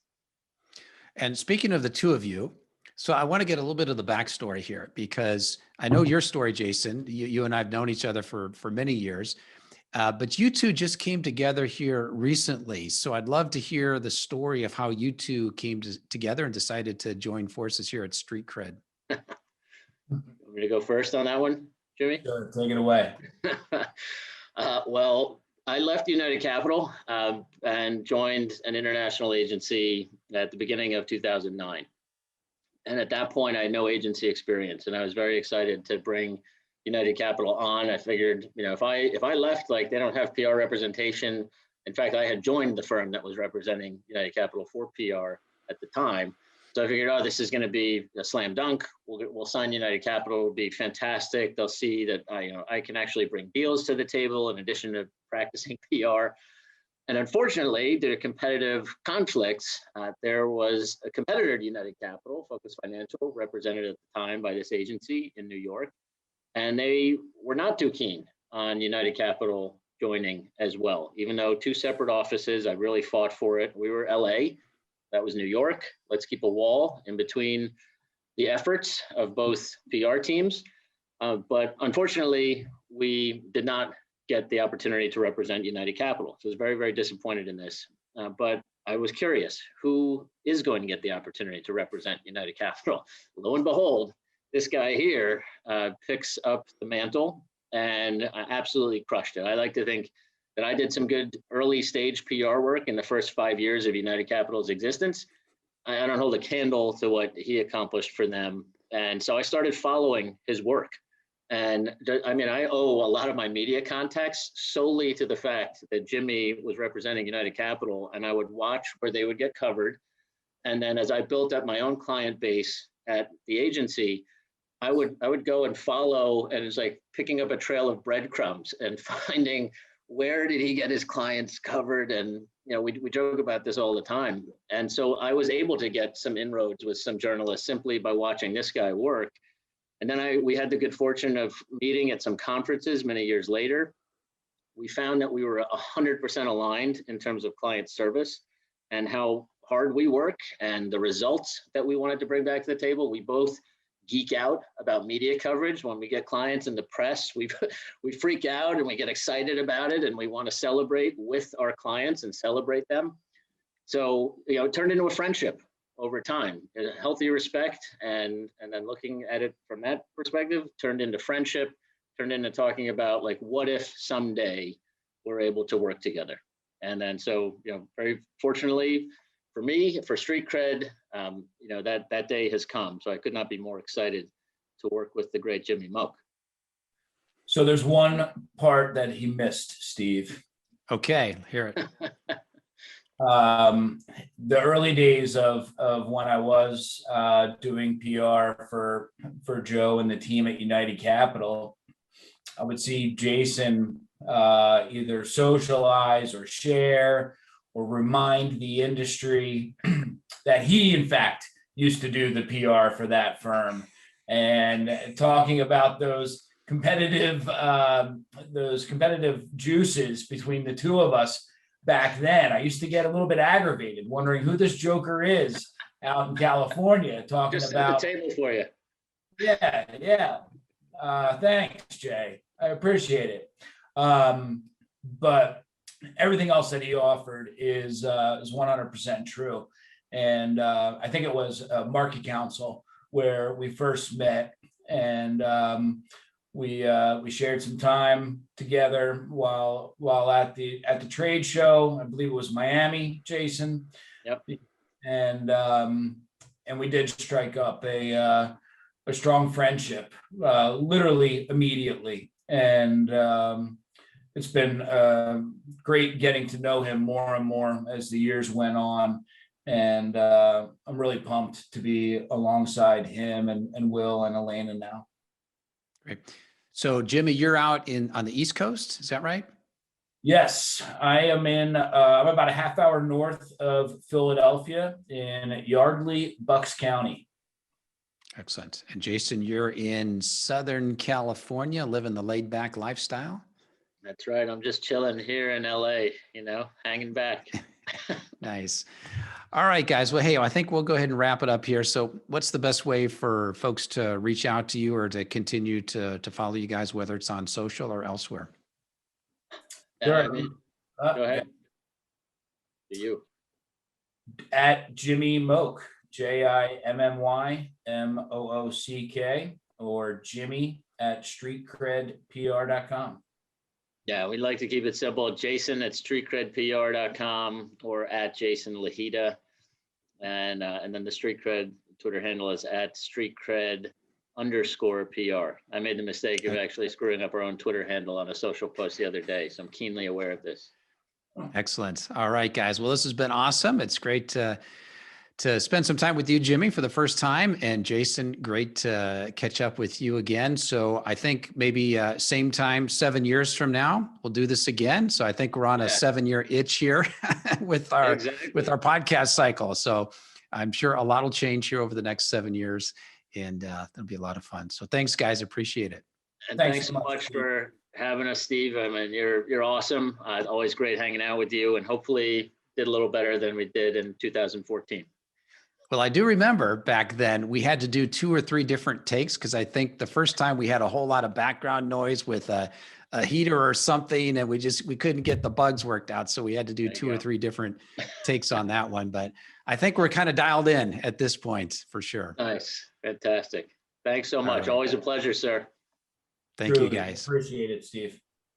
And speaking of the two of you, so I want to get a little bit of the backstory here, because I know your story, Jason. You and I have known each other for many years. But you two just came together here recently. So I'd love to hear the story of how you two came together and decided to join forces here at StreetCred. Want me to go first on that one, Jimmy? Sure, take it away. Well, I left United Capital and joined an international agency at the beginning of 2009. And at that point, I had no agency experience, and I was very excited to bring United Capital on. I figured, if I left, like, they don't have PR representation. In fact, I had joined the firm that was representing United Capital for PR at the time. So I figured, oh, this is going to be a slam dunk. We'll sign United Capital. It'll be fantastic. They'll see that I can actually bring deals to the table in addition to practicing PR. And unfortunately, due to competitive conflicts, there was a competitor to United Capital, Focus Financial, represented at the time by this agency in New York. And they were not too keen on United Capital joining as well. Even though two separate offices, I really fought for it. We were LA, that was New York. Let's keep a wall in between the efforts of both PR teams. But unfortunately, we did not get the opportunity to represent United Capital. So I was very, very disappointed in this. But I was curious, who is going to get the opportunity to represent United Capital? Lo and behold, this guy here picks up the mantle and absolutely crushed it. I like to think that I did some good early stage PR work in the first 5 years of United Capital's existence. I don't hold a candle to what he accomplished for them. And so I started following his work. And I mean, I owe a lot of my media contacts solely to the fact that Jimmy was representing United Capital, and I would watch where they would get covered. And then as I built up my own client base at the agency, I would go and follow, and it's like picking up a trail of breadcrumbs and finding where did he get his clients covered. And we joke about this all the time. And so I was able to get some inroads with some journalists simply by watching this guy work. And then we had the good fortune of meeting at some conferences many years later. We found that we were 100% aligned in terms of client service and how hard we work and the results that we wanted to bring back to the table. We both geek out about media coverage. When we get clients in the press, we freak out and we get excited about it, and we want to celebrate with our clients and celebrate them. So, it turned into a friendship over time, a healthy respect, and then looking at it from that perspective, turned into friendship, turned into talking about, like, what if someday we're able to work together. And then so, very fortunately for me, for StreetCred, that day has come. So I could not be more excited to work with the great Jimmy Moock. So there's one part that he missed, Steve. Okay, hear it. The early days of when I was doing PR for Joe and the team at United Capital, I would see Jason either socialize or share or remind the industry that he, in fact, used to do the PR for that firm, and talking about those competitive juices between the two of us. Back then, I used to get a little bit aggravated, wondering who this joker is out in California talking Just about. set the table for you. Yeah. Thanks, Jay. I appreciate it. But everything else that he offered is 100% true. And I think it was Market Council where we first met, and we shared some time together while at the trade show. I believe it was Miami, Jason. Yep. And we did strike up a strong friendship, literally immediately. And it's been great getting to know him more and more as the years went on. And I'm really pumped to be alongside him and Will and Elena now. Great. So Jimmy, you're out on the East Coast, is that right? Yes, I am I'm about a half hour north of Philadelphia in Yardley, Bucks County. Excellent. And Jason, you're in Southern California, living the laid back lifestyle. That's right. I'm just chilling here in LA, hanging back. Nice. All right, guys. Well, hey, I think we'll go ahead and wrap it up here. So what's the best way for folks to reach out to you or to continue to follow you guys, whether it's on social or elsewhere? Sure. Go ahead. To you. At Jimmy Moock, JIMMYMOOCK, or Jimmy at StreetCredPR.com. Yeah, we'd like to keep it simple. Jason at StreetCredPR.com or at Jason Lahita. And then the StreetCred Twitter handle is at StreetCred_PR. I made the mistake of actually screwing up our own Twitter handle on a social post the other day, so I'm keenly aware of this. Excellent. All right, guys. Well, this has been awesome. It's great to spend some time with you, Jimmy, for the first time. And Jason, great to catch up with you again. So I think maybe same time, 7 years from now, we'll do this again. So I think we're on a 7-year itch here with our podcast cycle. So I'm sure a lot will change here over the next 7 years, and it'll be a lot of fun. So thanks, guys. Appreciate it. And thanks so much for having us, Steve. I mean, you're awesome. Always great hanging out with you, and hopefully did a little better than we did in 2014. Well, I do remember back then we had to do 2 or 3 different takes, because I think the first time we had a whole lot of background noise with a heater or something, and we couldn't get the bugs worked out. So we had to do 2 or 3 different takes on that one. But I think we're kind of dialed in at this point for sure. Nice. Fantastic. Thanks so much. right. Always a pleasure, sir. Thank you, guys. Appreciate it, Steve.